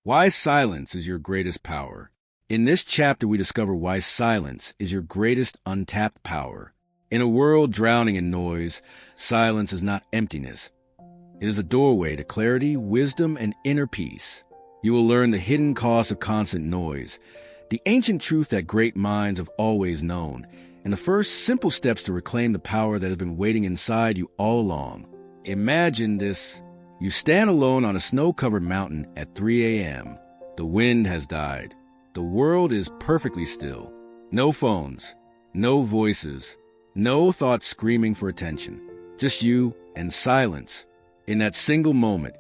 Why silence is your greatest power. In this chapter, we discover why silence is your greatest untapped power. In a world drowning in noise, silence is not emptiness. It is a doorway to clarity, wisdom, and inner peace. You will learn the hidden cost of constant noise, the ancient truth that great minds have always known, and the first simple steps to reclaim the power that has been waiting inside you all along. Imagine this. You stand alone on a snow-covered mountain at 3 a.m. The wind has died. The world is perfectly still. No phones, no voices, no thoughts screaming for attention. Just you and silence. In that single moment,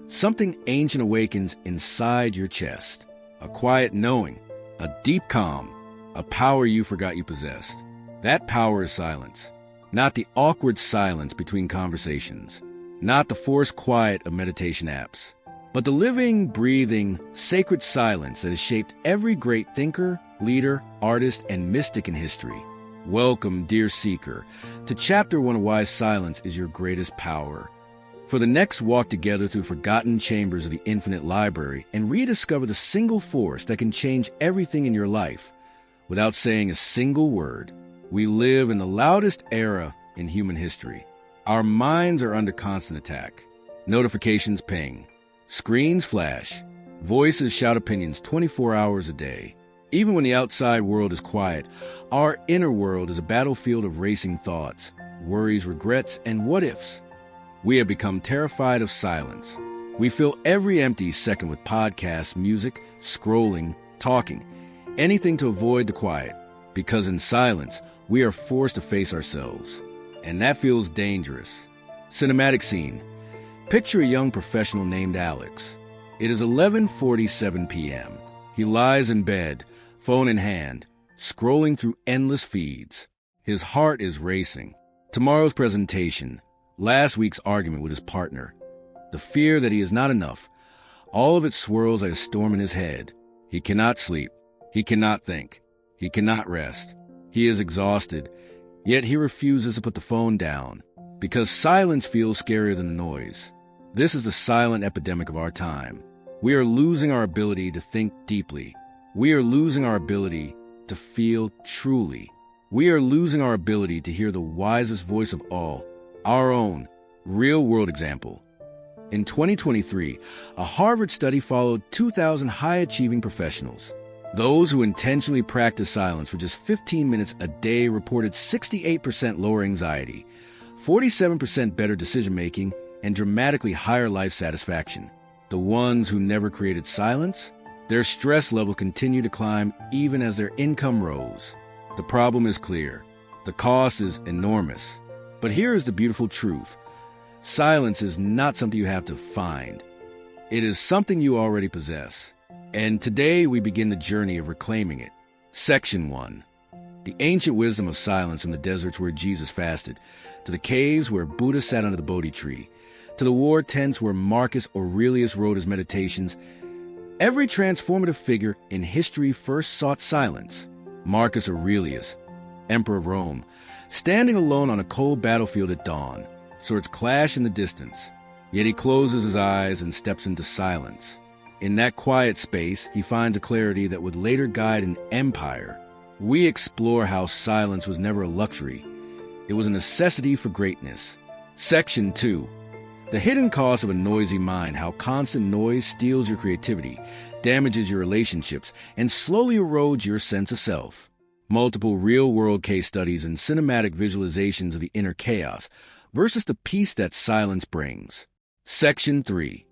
something ancient awakens inside your chest. A quiet knowing, a deep calm, a power you forgot you possessed. That power is silence. Not the awkward silence between conversations. Not the forced quiet of meditation apps, but the living, breathing, sacred silence that has shaped every great thinker, leader, artist, and mystic in history. Welcome, dear seeker, to Chapter 1 of Why Silence is Your Greatest Power. For the next walk together through forgotten chambers of the infinite library and rediscover the single force that can change everything in your life without saying a single word. We live in the loudest era in human history. Our minds are under constant attack. Notifications ping. Screens flash. Voices shout opinions 24 hours a day. Even when the outside world is quiet, our inner world is a battlefield of racing thoughts, worries, regrets, and what-ifs. We have become terrified of silence. We fill every empty second with podcasts, music, scrolling, talking, anything to avoid the quiet, because in silence, we are forced to face ourselves. And that feels dangerous. Cinematic scene. Picture a young professional named Alex. It is 11:47 p.m. He lies in bed, phone in hand, scrolling through endless feeds. His heart is racing. Tomorrow's presentation, last week's argument with his partner, the fear that he is not enough, all of it swirls like a storm in his head. He cannot sleep. He cannot think. He cannot rest. He is exhausted. Yet he refuses to put the phone down, because silence feels scarier than the noise. This is the silent epidemic of our time. We are losing our ability to think deeply. We are losing our ability to feel truly. We are losing our ability to hear the wisest voice of all, our own, real-world example. In 2023, a Harvard study followed 2,000 high-achieving professionals. Those who intentionally practice silence for just 15 minutes a day reported 68% lower anxiety, 47% better decision-making, and dramatically higher life satisfaction. The ones who never created silence, their stress level continued to climb even as their income rose. The problem is clear. The cost is enormous. But here is the beautiful truth. Silence is not something you have to find. It is something you already possess. And today we begin the journey of reclaiming it. Section 1. The ancient wisdom of silence from the deserts where Jesus fasted, to the caves where Buddha sat under the Bodhi tree, to the war tents where Marcus Aurelius wrote his meditations. Every transformative figure in history first sought silence. Marcus Aurelius, Emperor of Rome, standing alone on a cold battlefield at dawn, swords clash in the distance, yet he closes his eyes and steps into silence. In that quiet space, he finds a clarity that would later guide an empire. We explore how silence was never a luxury. It was a necessity for greatness. Section 2. The hidden cost of a noisy mind, how constant noise steals your creativity, damages your relationships, and slowly erodes your sense of self. Multiple real-world case studies and cinematic visualizations of the inner chaos versus the peace that silence brings. Section 3.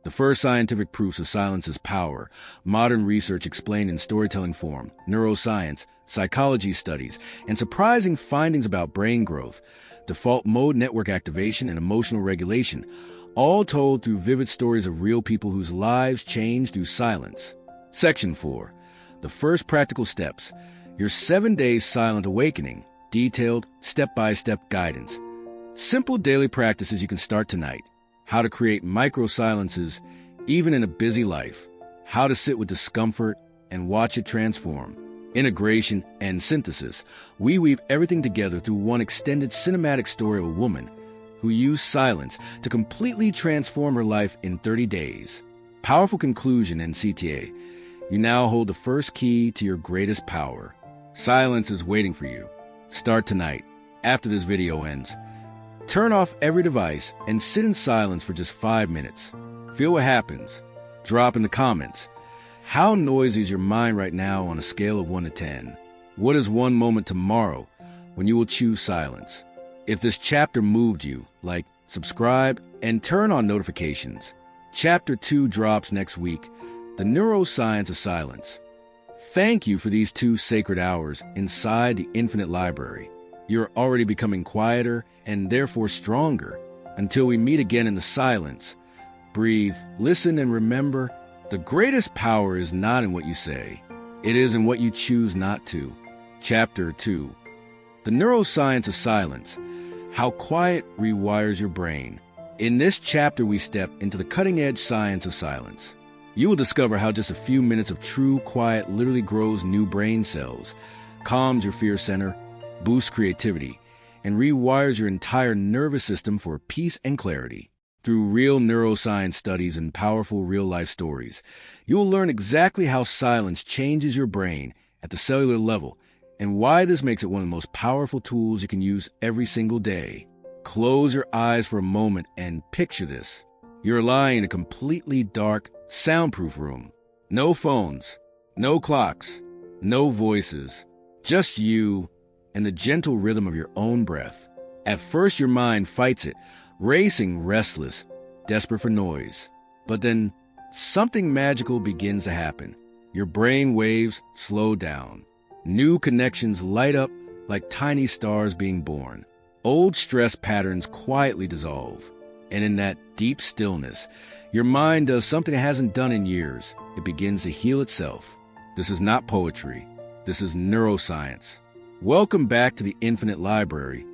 The first scientific proofs of silence's power, modern research explained in storytelling form, neuroscience, psychology studies, and surprising findings about brain growth, default mode network activation, and emotional regulation, all told through vivid stories of real people whose lives changed through silence. Section 4. The first practical steps, your 7-day silent awakening, detailed, step-by-step guidance. Simple daily practices you can start tonight. How to create micro-silences even in a busy life. How to sit with discomfort and watch it transform. Integration and synthesis. We weave everything together through one extended cinematic story of a woman who used silence to completely transform her life in 30 days. Powerful conclusion and CTA. You now hold the first key to your greatest power. Silence is waiting for you. Start tonight, after this video ends. Turn off every device and sit in silence for just 5 minutes. Feel what happens. Drop in the comments. How noisy is your mind right now on a scale of 1 to 10? What is one moment tomorrow when you will choose silence? If this chapter moved you, like, subscribe, and turn on notifications. Chapter 2 drops next week, The Neuroscience of Silence. Thank you for these 2 sacred hours inside the infinite library. You're already becoming quieter and therefore stronger. Until we meet again in the silence, breathe, listen, and remember, the greatest power is not in what you say. It is in what you choose not to. Chapter 2. The Neuroscience of Silence. How quiet rewires your brain. In this chapter, we step into the cutting-edge science of silence. You will discover how just a few minutes of true quiet literally grows new brain cells, calms your fear center, boosts creativity, and rewires your entire nervous system for peace and clarity. Through real neuroscience studies and powerful real-life stories, you will learn exactly how silence changes your brain at the cellular level and why this makes it one of the most powerful tools you can use every single day. Close your eyes for a moment and picture this. You're lying in a completely dark, soundproof room. No phones, no clocks, no voices, just you and the gentle rhythm of your own breath. At first, your mind fights it, racing, restless, desperate for noise. But then something magical begins to happen. Your brain waves slow down. New connections light up like tiny stars being born. Old stress patterns quietly dissolve. And in that deep stillness, your mind does something it hasn't done in years. It begins to heal itself. This is not poetry. This is neuroscience. Welcome back to the Infinite Library.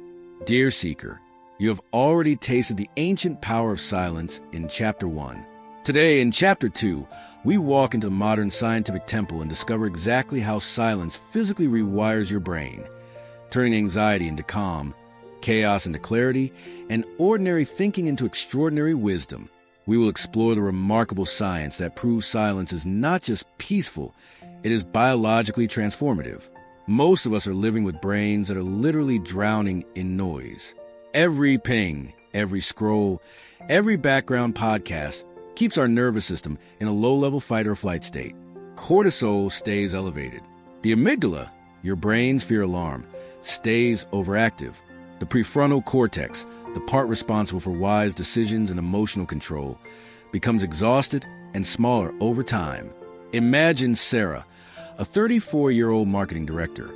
Dear Seeker, you have already tasted the ancient power of silence in Chapter 1. Today, in Chapter 2, we walk into the modern scientific temple and discover exactly how silence physically rewires your brain, turning anxiety into calm, chaos into clarity, and ordinary thinking into extraordinary wisdom. We will explore the remarkable science that proves silence is not just peaceful, it is biologically transformative. Most of us are living with brains that are literally drowning in noise. Every ping, every scroll, every background podcast keeps our nervous system in a low-level fight or flight state. Cortisol stays elevated. The amygdala, your brain's fear alarm, stays overactive. The prefrontal cortex, the part responsible for wise decisions and emotional control, becomes exhausted and smaller over time. Imagine Sarah, a 34-year-old marketing director,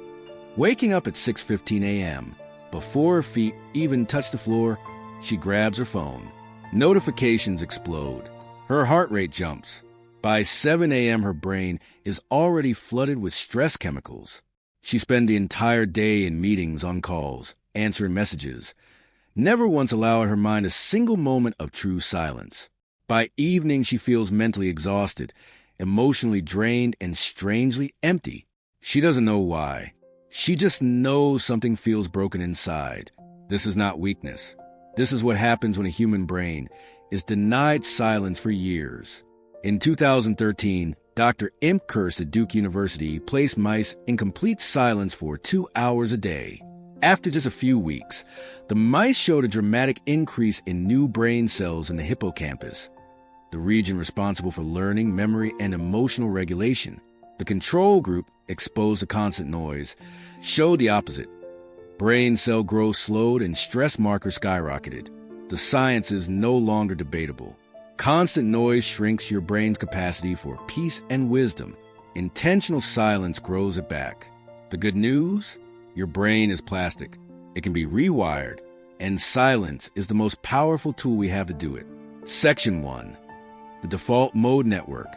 waking up at 6:15 a.m. Before her feet even touch the floor, she grabs her phone. Notifications explode. Her heart rate jumps. By 7 a.m., her brain is already flooded with stress chemicals. She spends the entire day in meetings, on calls, answering messages, never once allowing her mind a single moment of true silence. By evening, she feels mentally exhausted, emotionally drained, and strangely empty. She doesn't know why. She just knows something feels broken inside. This is not weakness. This is what happens when a human brain is denied silence for years. In 2013, Dr. Imp Kurst at Duke University placed mice in complete silence for 2 hours a day. After just a few weeks, the mice showed a dramatic increase in new brain cells in the hippocampus, the region responsible for learning, memory, and emotional regulation. The control group, exposed to constant noise, showed the opposite. Brain cell growth slowed and stress markers skyrocketed. The science is no longer debatable. Constant noise shrinks your brain's capacity for peace and wisdom. Intentional silence grows it back. The good news? Your brain is plastic. It can be rewired, and silence is the most powerful tool we have to do it. Section 1. The Default Mode Network.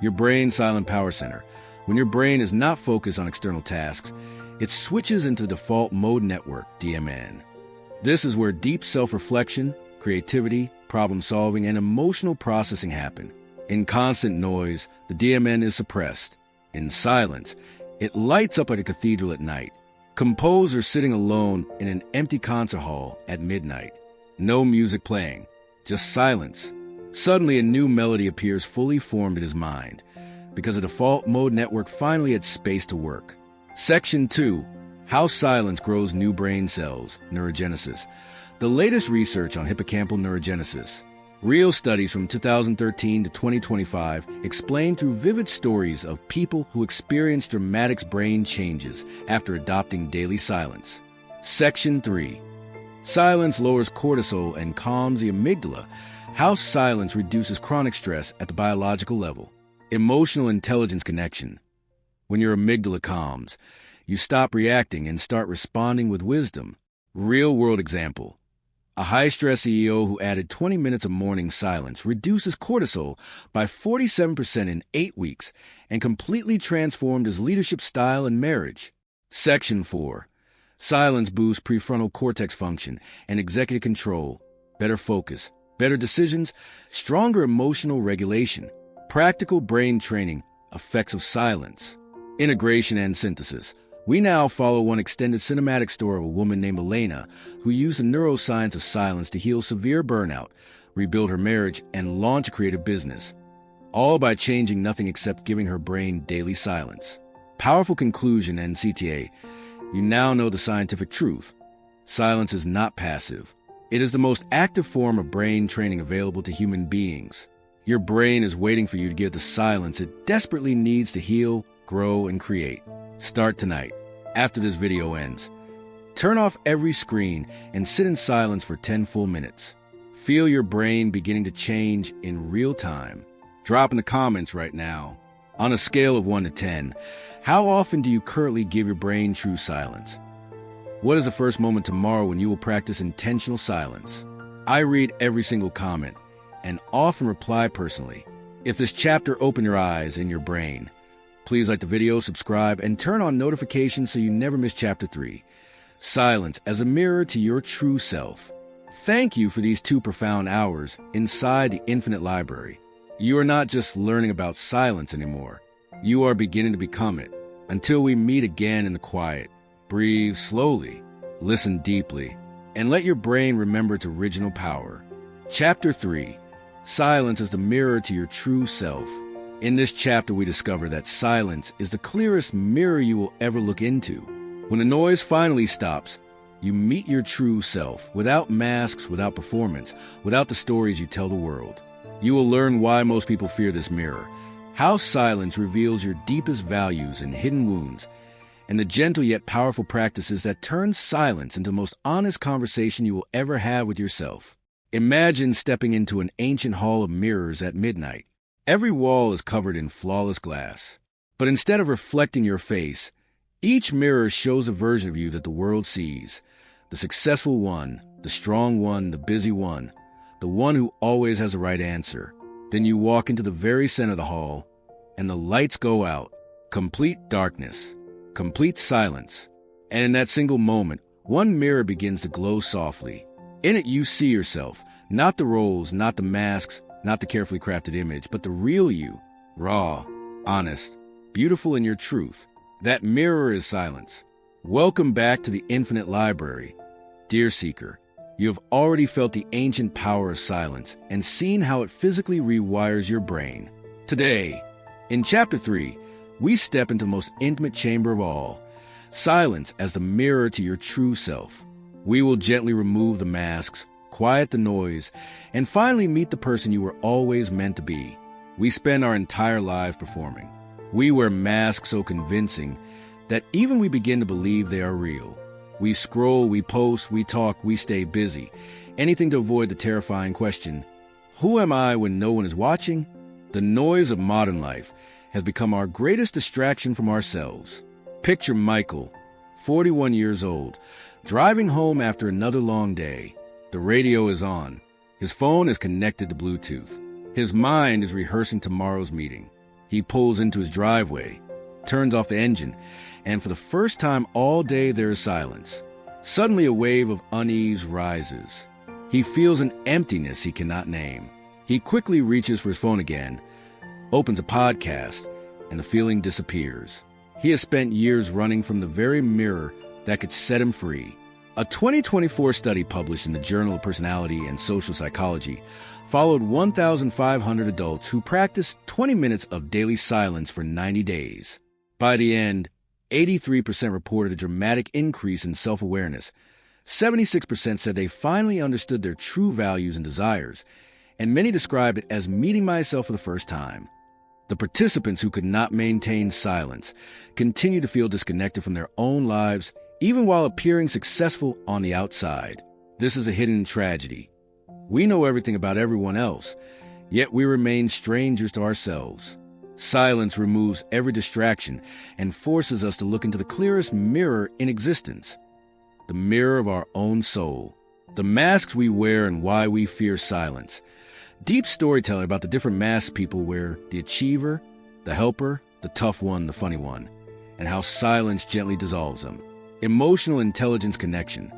Your brain's silent power center. When your brain is not focused on external tasks, it switches into the Default Mode Network, DMN. This is where deep self-reflection, creativity, problem-solving, and emotional processing happen. In constant noise, the DMN is suppressed. In silence, it lights up like a cathedral at night. Composers sitting alone in an empty concert hall at midnight. No music playing, just silence. Suddenly, a new melody appears fully formed in his mind, because a default mode network finally had space to work. Section 2. How Silence Grows New Brain Cells, Neurogenesis. The latest research on hippocampal neurogenesis. Real studies from 2013 to 2025 explain through vivid stories of people who experienced dramatic brain changes after adopting daily silence. Section 3. Silence lowers cortisol and calms the amygdala. How silence reduces chronic stress at the biological level. Emotional intelligence connection. When your amygdala calms, you stop reacting and start responding with wisdom. Real-world example. A high-stress CEO who added 20 minutes of morning silence reduces cortisol by 47% in 8 weeks and completely transformed his leadership style and marriage. Section 4. Silence boosts prefrontal cortex function and executive control, better focus, better decisions, stronger emotional regulation. Practical brain training, effects of silence. Integration and synthesis. We now follow one extended cinematic story of a woman named Elena who used the neuroscience of silence to heal severe burnout, rebuild her marriage, and launch a creative business, all by changing nothing except giving her brain daily silence. Powerful conclusion and CTA. You now know the scientific truth. Silence is not passive. It is the most active form of brain training available to human beings. Your brain is waiting for you to give the silence it desperately needs to heal, grow, and create. Start tonight, after this video ends. Turn off every screen and sit in silence for 10 full minutes. Feel your brain beginning to change in real time. Drop in the comments right now. On a scale of 1 to 10, how often do you currently give your brain true silence? What is the first moment tomorrow when you will practice intentional silence? I read every single comment and often reply personally. If this chapter opened your eyes and your brain, please like the video, subscribe, and turn on notifications so you never miss Chapter 3. Silence as a mirror to your true self. Thank you for these 2 profound hours inside the infinite library. You are not just learning about silence anymore. You are beginning to become it. Until we meet again in the quiet, breathe slowly, listen deeply, and let your brain remember its original power. Chapter 3. Silence as the mirror to your true self. In this chapter, we discover that silence is the clearest mirror you will ever look into. When the noise finally stops, you meet your true self, without masks, without performance, without the stories you tell the world. You will learn why most people fear this mirror, how silence reveals your deepest values and hidden wounds, and the gentle yet powerful practices that turn silence into the most honest conversation you will ever have with yourself. Imagine stepping into an ancient hall of mirrors at midnight. Every wall is covered in flawless glass. But instead of reflecting your face, each mirror shows a version of you that the world sees. The successful one, the strong one, the busy one, the one who always has the right answer. Then you walk into the very center of the hall, and the lights go out. Complete darkness, complete silence. And in that single moment, one mirror begins to glow softly. In it you see yourself, not the roles, not the masks, not the carefully crafted image, but the real you, raw, honest, beautiful in your truth. That mirror is silence. Welcome back to the infinite library. Dear seeker, you have already felt the ancient power of silence and seen how it physically rewires your brain. Today, in Chapter 3, we step into the most intimate chamber of all, silence as the mirror to your true self. We will gently remove the masks, quiet the noise, and finally meet the person you were always meant to be. We spend our entire lives performing. We wear masks so convincing that even we begin to believe they are real. We scroll, we post, we talk, we stay busy. Anything to avoid the terrifying question, who am I when no one is watching? The noise of modern life has become our greatest distraction from ourselves. Picture Michael, 41 years old, driving home after another long day. The radio is on. His phone is connected to Bluetooth. His mind is rehearsing tomorrow's meeting. He pulls into his driveway, turns off the engine, and for the first time all day there is silence. Suddenly a wave of unease rises. He feels an emptiness he cannot name. He quickly reaches for his phone again, opens a podcast, and the feeling disappears. He has spent years running from the very mirror that could set him free. A 2024 study published in the Journal of Personality and Social Psychology followed 1,500 adults who practiced 20 minutes of daily silence for 90 days. By the end, 83% reported a dramatic increase in self-awareness. 76% said they finally understood their true values and desires, and many described it as meeting myself for the first time. The participants who could not maintain silence continued to feel disconnected from their own lives, even while appearing successful on the outside. This is a hidden tragedy. We know everything about everyone else, yet we remain strangers to ourselves. Silence removes every distraction and forces us to look into the clearest mirror in existence, the mirror of our own soul. The masks we wear and why we fear silence. Deep storytelling about the different masks people wear: the achiever, the helper, the tough one, the funny one, and how silence gently dissolves them. Emotional intelligence connection.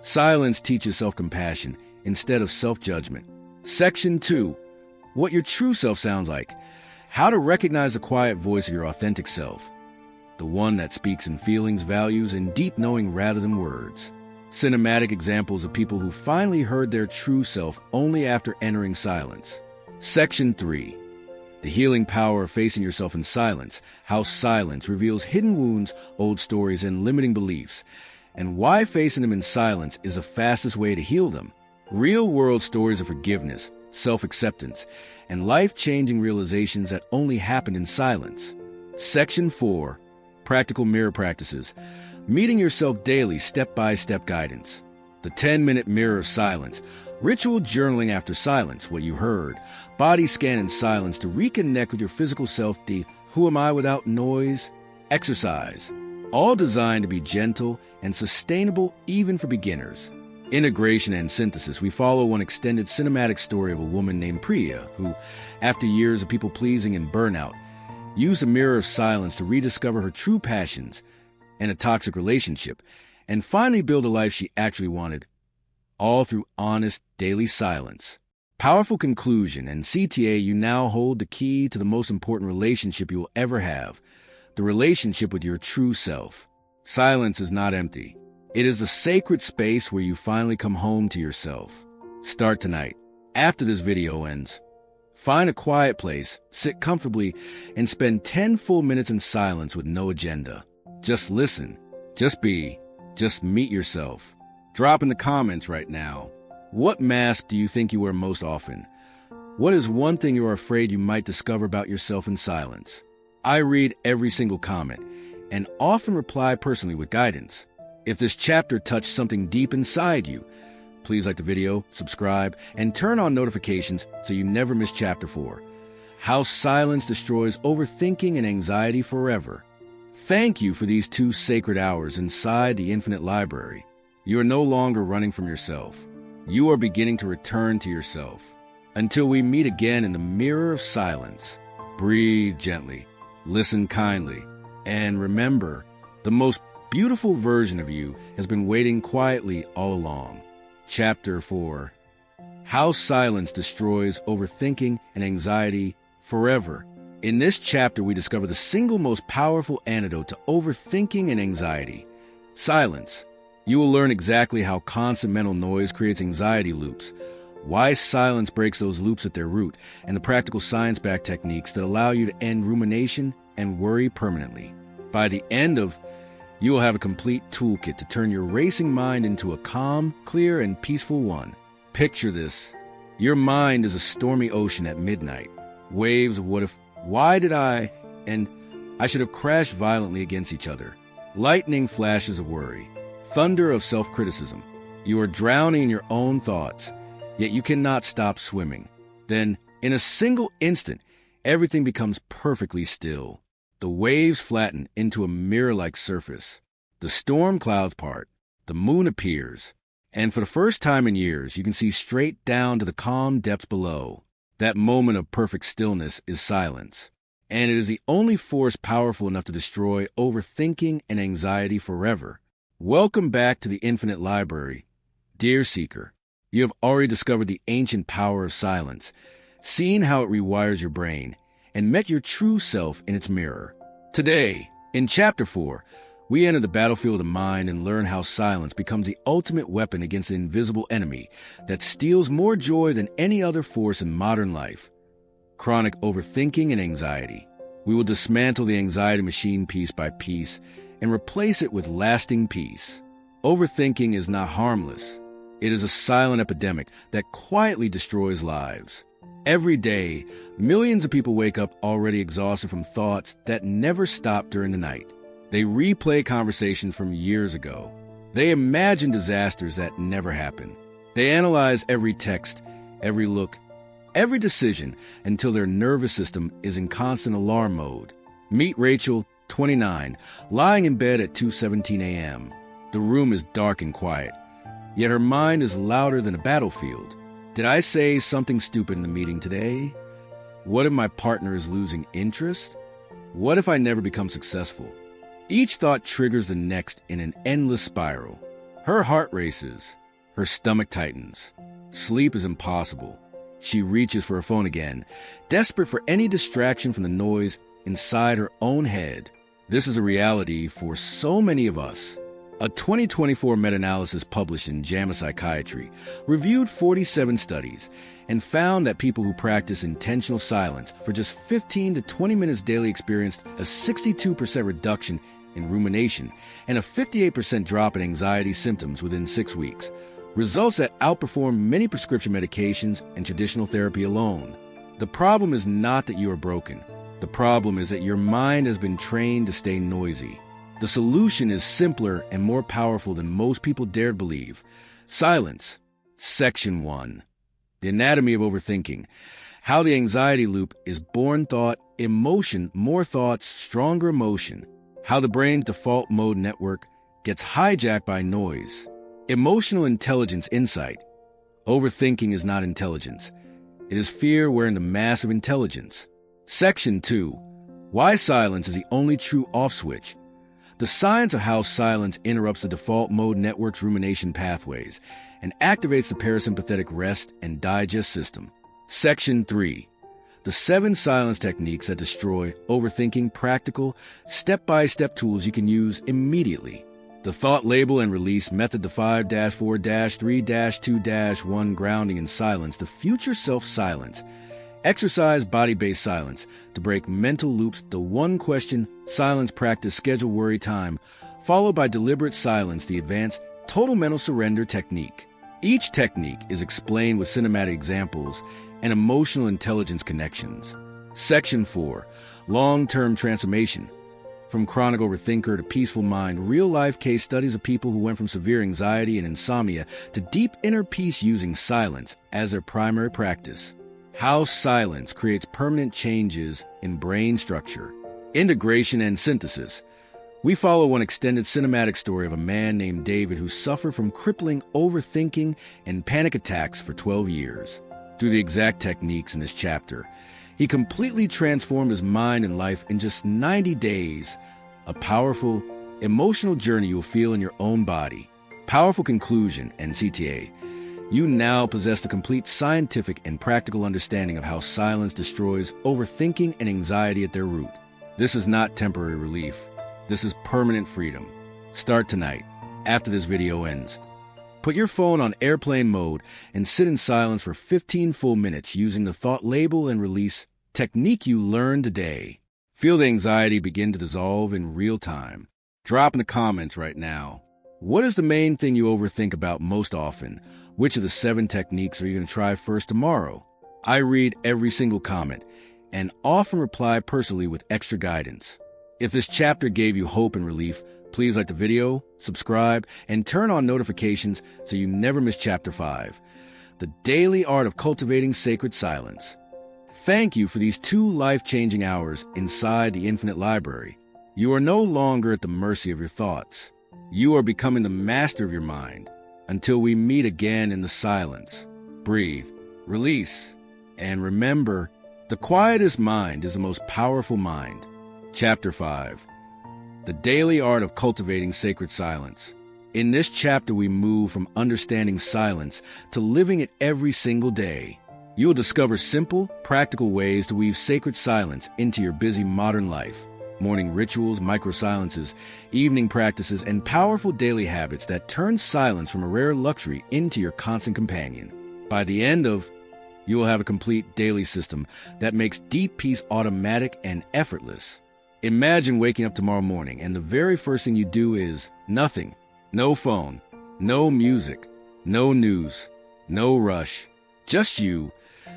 Silence teaches self-compassion instead of self-judgment. Section 2. What your true self sounds like. How to recognize the quiet voice of your authentic self. The one that speaks in feelings, values, and deep knowing rather than words. Cinematic examples of people who finally heard their true self only after entering silence. Section 3. The healing power of facing yourself in silence. How silence reveals hidden wounds, old stories, and limiting beliefs, and why facing them in silence is the fastest way to heal them. Real-world stories of forgiveness, self-acceptance, and life-changing realizations that only happen in silence. Section 4. Practical mirror practices. Meeting yourself daily, step-by-step guidance. The 10-minute mirror of silence. Ritual journaling after silence, what you heard. Body scan in silence to reconnect with your physical self. The who am I without noise exercise. All designed to be gentle and sustainable even for beginners. Integration and synthesis. We follow one extended cinematic story of a woman named Priya who, after years of people-pleasing and burnout, used a mirror of silence to rediscover her true passions and a toxic relationship, and finally build a life she actually wanted, all through honest daily silence. Powerful conclusion. And CTA, you now hold the key to the most important relationship you will ever have, the relationship with your true self. Silence is not empty. It is a sacred space where you finally come home to yourself. Start tonight. After this video ends, find a quiet place, sit comfortably, and spend 10 full minutes in silence with no agenda. Just listen, just be, just meet yourself. Drop in the comments right now. What mask do you think you wear most often? What is one thing you are afraid you might discover about yourself in silence? I read every single comment and often reply personally with guidance. If this chapter touched something deep inside you, please like the video, subscribe, and turn on notifications so you never miss Chapter 4. How Silence Destroys Overthinking and Anxiety Forever. Thank you for these 2 sacred hours inside the infinite library. You are no longer running from yourself. You are beginning to return to yourself. Until we meet again in the mirror of silence, breathe gently, listen kindly, and remember, the most beautiful version of you has been waiting quietly all along. Chapter 4. How Silence Destroys Overthinking and Anxiety Forever. In this chapter, we discover the single most powerful antidote to overthinking and anxiety: silence. You will learn exactly how constant mental noise creates anxiety loops, why silence breaks those loops at their root, and the practical science-backed techniques that allow you to end rumination and worry permanently. By the end of, you will have a complete toolkit to turn your racing mind into a calm, clear, and peaceful one. Picture this. Your mind is a stormy ocean at midnight. Waves of what if, why did I, and I should have crashed violently against each other. Lightning flashes of worry. Thunder of self-criticism. You are drowning in your own thoughts, yet you cannot stop swimming. Then, in a single instant, everything becomes perfectly still. The waves flatten into a mirror-like surface. The storm clouds part. The moon appears. And for the first time in years, you can see straight down to the calm depths below. That moment of perfect stillness is silence. And it is the only force powerful enough to destroy overthinking and anxiety forever. Welcome back to the Infinite Library. Dear Seeker, you have already discovered the ancient power of silence, seen how it rewires your brain, and met your true self in its mirror. Today, in Chapter 4, We enter the battlefield of the mind and learn how silence becomes the ultimate weapon against the invisible enemy that steals more joy than any other force in modern life: chronic overthinking and anxiety. We will dismantle the anxiety machine piece by piece and replace it with lasting peace. Overthinking is not harmless. It is a silent epidemic that quietly destroys lives. Every day, millions of people wake up already exhausted from thoughts that never stop during the night. They replay conversations from years ago. They imagine disasters that never happen. They analyze every text, every look, every decision until their nervous system is in constant alarm mode. Meet Rachel, 29, lying in bed at 2:17 a.m. The room is dark and quiet, yet her mind is louder than a battlefield. Did I say something stupid in the meeting today? What if my partner is losing interest? What if I never become successful? Each thought triggers the next in an endless spiral. Her heart races. Her stomach tightens. Sleep is impossible. She reaches for her phone again, desperate for any distraction from the noise inside her own head. This is a reality for so many of us. A 2024 meta-analysis published in JAMA Psychiatry reviewed 47 studies and found that people who practice intentional silence for just 15 to 20 minutes daily experienced a 62% reduction in rumination and a 58% drop in anxiety symptoms within 6 weeks, results that outperform many prescription medications and traditional therapy alone. The problem is not that you are broken. The problem is that your mind has been trained to stay noisy. The solution is simpler and more powerful than most people dare believe. Silence. Section 1. The anatomy of overthinking. How the anxiety loop is born thought, emotion, more thoughts, stronger emotion. How the brain's default mode network gets hijacked by noise. Emotional intelligence insight. Overthinking is not intelligence. It is fear wearing the mask of intelligence. Section 2. Why silence is the only true off switch. The science of how silence interrupts the default mode network's rumination pathways and activates the parasympathetic rest and digest system. Section 3. The 7 silence techniques that destroy overthinking, practical, step-by-step tools you can use immediately. The thought label and release method, the 5-4-3-2-1 grounding in silence, the future self silence. Exercise body-based silence to break mental loops, the 1 question silence practice schedule worry time, followed by deliberate silence, the advanced total mental surrender technique. Each technique is explained with cinematic examples and emotional intelligence connections. Section 4. Long-term transformation. From chronic overthinker to peaceful mind, real-life case studies of people who went from severe anxiety and insomnia to deep inner peace using silence as their primary practice. How silence creates permanent changes in brain structure. Integration and synthesis. We follow one extended cinematic story of a man named David who suffered from crippling overthinking and panic attacks for 12 years. Through the exact techniques in this chapter, he completely transformed his mind and life in just 90 days. A powerful, emotional journey you'll feel in your own body. Powerful conclusion and CTA. You now possess the complete scientific and practical understanding of how silence destroys overthinking and anxiety at their root. This is not temporary relief. This is permanent freedom. Start tonight, after this video ends. Put your phone on airplane mode and sit in silence for 15 full minutes using the thought label and release technique you learned today. Feel the anxiety begin to dissolve in real time. Drop in the comments right now. What is the main thing you overthink about most often? Which of the 7 techniques are you going to try first tomorrow? I read every single comment and often reply personally with extra guidance. If this chapter gave you hope and relief, please like the video, subscribe, and turn on notifications so you never miss Chapter 5, The Daily Art of Cultivating Sacred Silence. Thank you for these 2 life-changing hours inside the Infinite Library. You are no longer at the mercy of your thoughts. You are becoming the master of your mind. Until we meet again in the silence, breathe, release, and remember, the quietest mind is the most powerful mind. Chapter 5. The Daily Art of Cultivating Sacred Silence. In this chapter, we move from understanding silence to living it every single day. You will discover simple, practical ways to weave sacred silence into your busy modern life. morning rituals, micro-silences, evening practices, and powerful daily habits that turn silence from a rare luxury into your constant companion. By the end of, you will have a complete daily system that makes deep peace automatic and effortless. Imagine waking up tomorrow morning and the very first thing you do is nothing. No phone, no music, no news, no rush. Just you,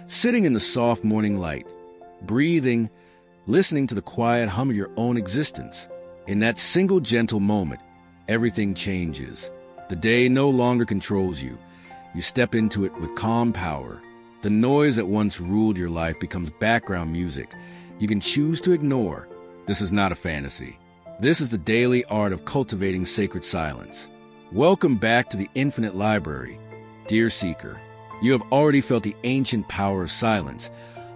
sitting in the soft morning light, breathing, listening to the quiet hum of your own existence. In that single gentle moment, everything changes. The day no longer controls you. You step into it with calm power. The noise that once ruled your life becomes background music you can choose to ignore. This is not a fantasy. This is the daily art of cultivating sacred silence. Welcome back to the infinite library. Dear seeker, you have already felt the ancient power of silence.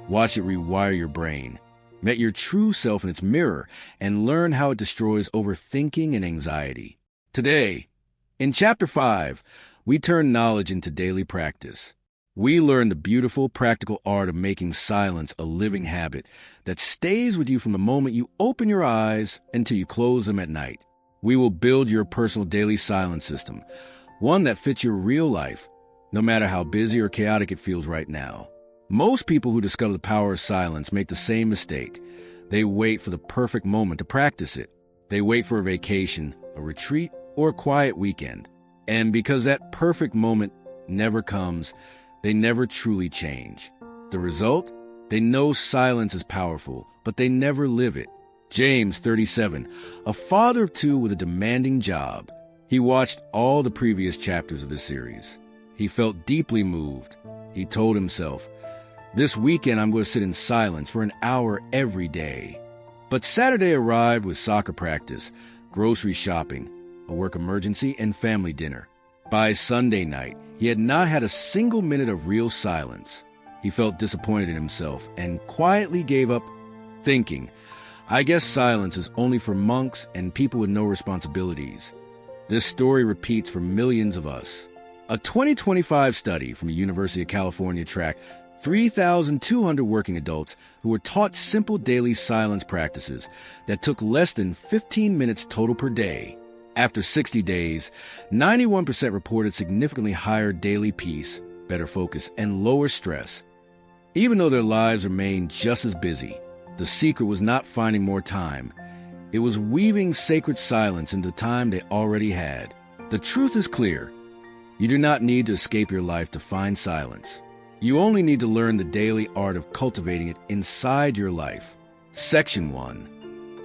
Watch it rewire your brain. Met your true self in its mirror and learn how it destroys overthinking and anxiety. Today, in Chapter 5, we turn knowledge into daily practice. We learn the beautiful, practical art of making silence a living habit that stays with you from the moment you open your eyes until you close them at night. We will build your personal daily silence system, one that fits your real life, no matter how busy or chaotic it feels right now. Most people who discover the power of silence make the same mistake. They wait for the perfect moment to practice it. They wait for a vacation, a retreat, or a quiet weekend. And because that perfect moment never comes, they never truly change. The result? They know silence is powerful, but they never live it. James, 37, a father of two with a demanding job. He watched all the previous chapters of the series. He felt deeply moved. He told himself, "This weekend I'm going to sit in silence for an hour every day." But Saturday arrived with soccer practice, grocery shopping, a work emergency, and family dinner. By Sunday night, he had not had a single minute of real silence. He felt disappointed in himself and quietly gave up, thinking, "I guess silence is only for monks and people with no responsibilities." This story repeats for millions of us. A 2025 study from the University of California tracked 3,200 working adults who were taught simple daily silence practices that took less than 15 minutes total per day. After 60 days, 91% reported significantly higher daily peace, better focus, and lower stress. Even though their lives remained just as busy, the secret was not finding more time. It was weaving sacred silence into the time they already had. The truth is clear. You do not need to escape your life to find silence. You only need to learn the daily art of cultivating it inside your life. Section 1.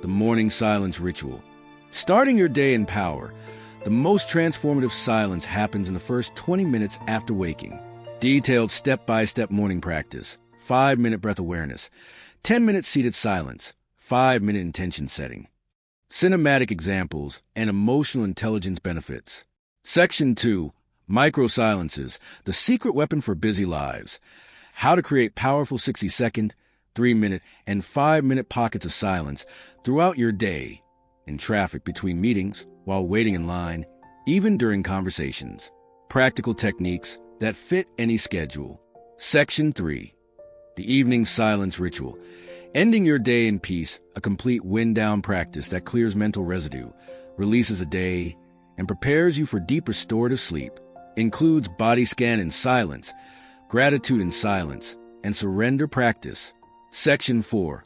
The Morning Silence Ritual. Starting your day in power, the most transformative silence happens in the first 20 minutes after waking. Detailed step-by-step morning practice, 5-minute breath awareness, 10-minute seated silence, 5-minute intention setting. Cinematic examples and emotional intelligence benefits. Section 2. Micro-silences, the secret weapon for busy lives. How to create powerful 60-second, 3-minute, and 5-minute pockets of silence throughout your day. In traffic between meetings, while waiting in line, even during conversations. Practical techniques that fit any schedule. Section 3. The Evening Silence Ritual. Ending your day in peace, a complete wind-down practice that clears mental residue, releases a day, and prepares you for deep restorative sleep. Includes body scan in silence, gratitude in silence, and surrender practice. Section 4.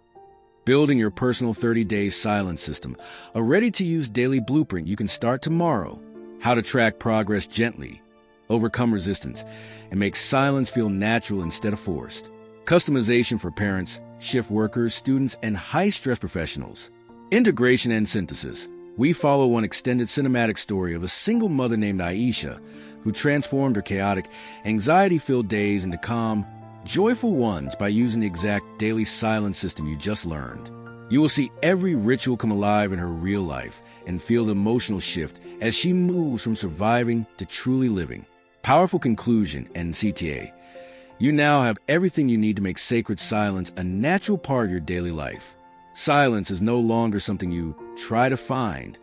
Building your personal 30-day silence system, a ready-to-use daily blueprint you can start tomorrow. How to track progress gently, overcome resistance, and make silence feel natural instead of forced. Customization for parents, shift workers, students, and high-stress professionals. Integration and synthesis. We follow one extended cinematic story of a single mother named Aisha who transformed her chaotic, anxiety-filled days into calm, joyful ones by using the exact daily silence system you just learned. You will see every ritual come alive in her real life and feel the emotional shift as she moves from surviving to truly living. Powerful conclusion and CTA. You now have everything you need to make sacred silence a natural part of your daily life. Silence is no longer something you try to find.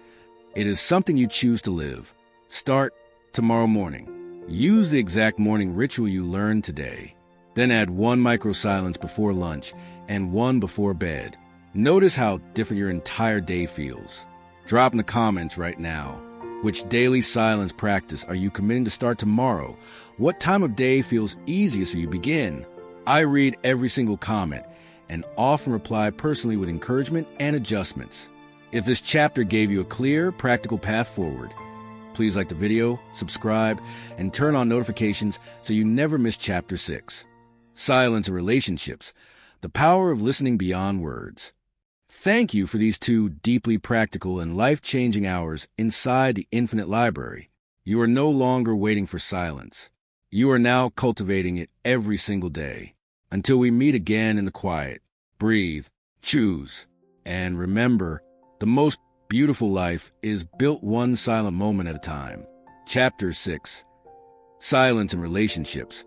It is something you choose to live. Start tomorrow morning. Use the exact morning ritual you learned today. Then add 1 micro-silence before lunch and 1 before bed. Notice how different your entire day feels. Drop in the comments right now. Which daily silence practice are you committing to start tomorrow? What time of day feels easiest for you to begin? I read every single comment and often reply personally with encouragement and adjustments. If this chapter gave you a clear, practical path forward, please like the video, subscribe, and turn on notifications so you never miss Chapter 6. Silence in Relationships, the Power of Listening Beyond Words. Thank you for these 2 deeply practical and life-changing hours inside the Infinite Library. You are no longer waiting for silence. You are now cultivating it every single day. Until we meet again in the quiet, breathe, choose, and remember, the most beautiful life is built one silent moment at a time. Chapter 6. Silence in Relationships,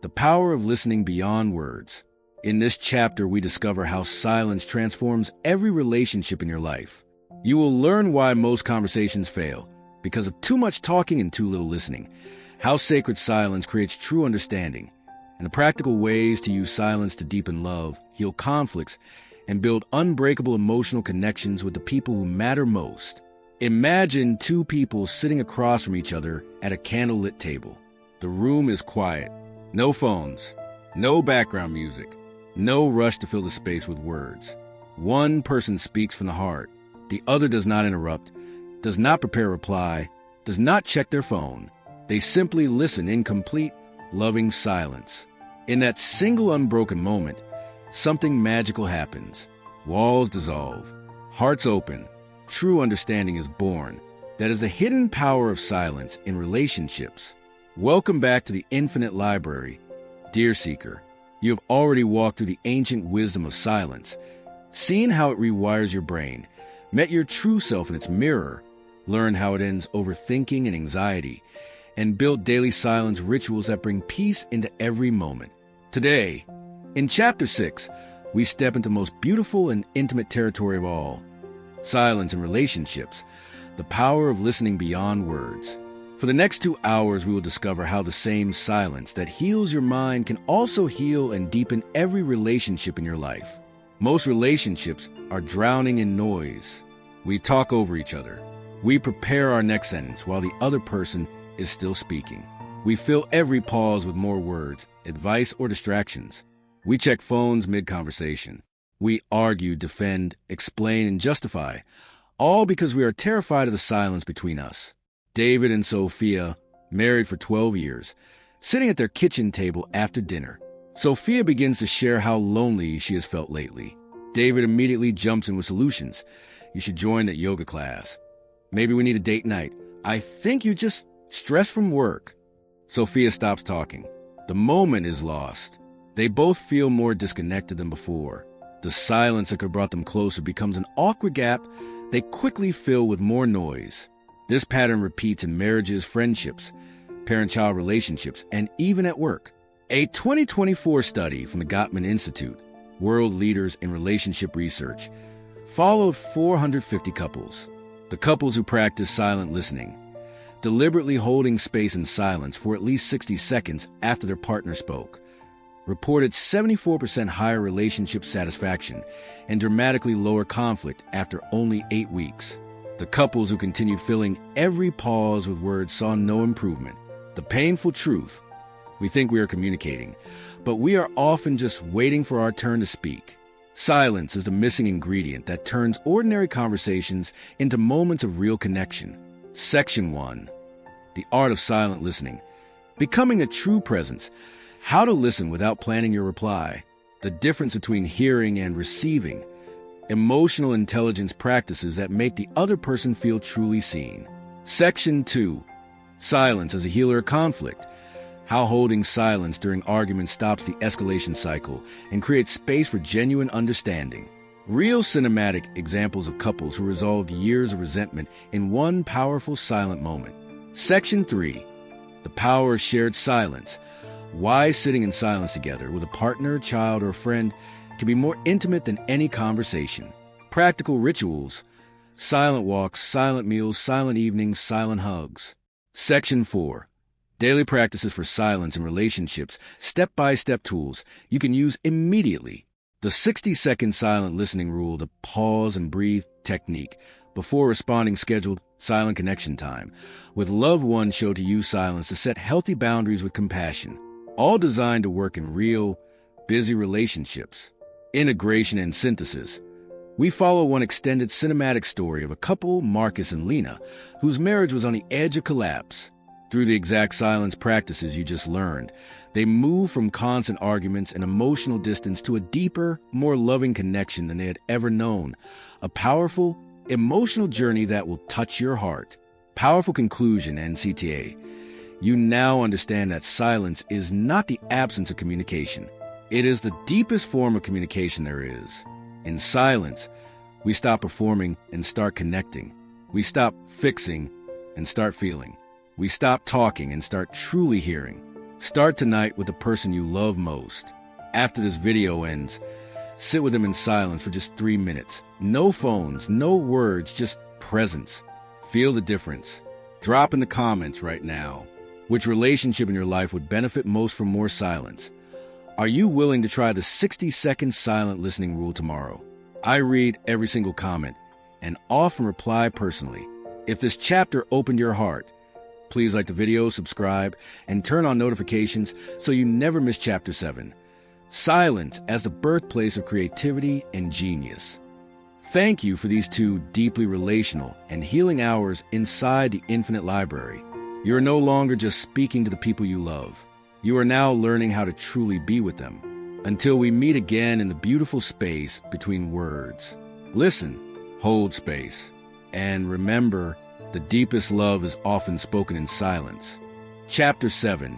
the Power of Listening Beyond Words. In this chapter, we discover how silence transforms every relationship in your life. You will learn why most conversations fail, because of too much talking and too little listening, how sacred silence creates true understanding, and the practical ways to use silence to deepen love, heal conflicts, and build unbreakable emotional connections with the people who matter most. Imagine 2 people sitting across from each other at a candlelit table. The room is quiet. No phones, no background music, no rush to fill the space with words. One person speaks from the heart. The other does not interrupt, does not prepare a reply, does not check their phone. They simply listen in complete, loving silence. In that single unbroken moment, something magical happens. Walls dissolve, hearts open, true understanding is born. That is the hidden power of silence in relationships. Welcome back to the Infinite Library. Dear Seeker, you have already walked through the ancient wisdom of silence, seen how it rewires your brain, met your true self in its mirror, learned how it ends overthinking and anxiety, and built daily silence rituals that bring peace into every moment. Today, in Chapter 6, we step into the most beautiful and intimate territory of all, silence in relationships, the power of listening beyond words. For the next 2 hours, we will discover how the same silence that heals your mind can also heal and deepen every relationship in your life. Most relationships are drowning in noise. We talk over each other. We prepare our next sentence while the other person is still speaking. We fill every pause with more words, advice, or distractions. We check phones mid-conversation. We argue, defend, explain, and justify, all because we are terrified of the silence between us. David and Sophia, married for 12 years, sitting at their kitchen table after dinner. Sophia begins to share how lonely she has felt lately. David immediately jumps in with solutions. You should join that yoga class. Maybe we need a date night. I think you just stressed from work. Sophia stops talking. The moment is lost. They both feel more disconnected than before. The silence that could have brought them closer becomes an awkward gap they quickly fill with more noise. This pattern repeats in marriages, friendships, parent-child relationships, and even at work. A 2024 study from the Gottman Institute, World Leaders in Relationship Research, followed 450 couples. The couples who practiced silent listening, deliberately holding space in silence for at least 60 seconds after their partner spoke, reported 74% higher relationship satisfaction and dramatically lower conflict after only 8 weeks. The couples who continued filling every pause with words saw no improvement. The painful truth: we think we are communicating, but we are often just waiting for our turn to speak. Silence is the missing ingredient that turns ordinary conversations into moments of real connection. Section 1. The Art of Silent Listening. Becoming a true presence. How to listen without planning your reply. The difference between hearing and receiving. Emotional intelligence practices that make the other person feel truly seen. Section 2. Silence as a healer of conflict. How holding silence during arguments stops the escalation cycle and creates space for genuine understanding. Real cinematic examples of couples who resolved years of resentment in one powerful silent moment. Section 3. The Power of Shared Silence. Why sitting in silence together with a partner, child, or friend can be more intimate than any conversation. Practical rituals. Silent walks, silent meals, silent evenings, silent hugs. Section 4. Daily practices for silence in relationships, step-by-step tools you can use immediately. The 60-second silent listening rule, the pause and breathe technique before responding, scheduled silent connection time with loved ones show to use silence to set healthy boundaries with compassion, all designed to work in real, busy relationships. Integration and synthesis. We follow one extended cinematic story of a couple, Marcus and Lena, whose marriage was on the edge of collapse. Through the exact silence practices you just learned, they move from constant arguments and emotional distance to a deeper, more loving connection than they had ever known. A powerful, emotional journey that will touch your heart. Powerful conclusion, NCTA. You now understand that silence is not the absence of communication. It is the deepest form of communication there is. In silence, we stop performing and start connecting. We stop fixing and start feeling. We stop talking and start truly hearing. Start tonight with the person you love most. After this video ends, sit with them in silence for just 3 minutes. No phones, no words, just presence. Feel the difference. Drop in the comments right now which relationship in your life would benefit most from more silence. Are you willing to try the 60-second silent listening rule tomorrow? I read every single comment and often reply personally. If this chapter opened your heart, please like the video, subscribe, and turn on notifications so you never miss Chapter 7. Silence as the birthplace of creativity and genius. Thank you for these 2 deeply relational and healing hours inside the Infinite Library. You are no longer just speaking to the people you love. You are now learning how to truly be with them. Until we meet again in the beautiful space between words. Listen, hold space, and remember, the deepest love is often spoken in silence. Chapter 7.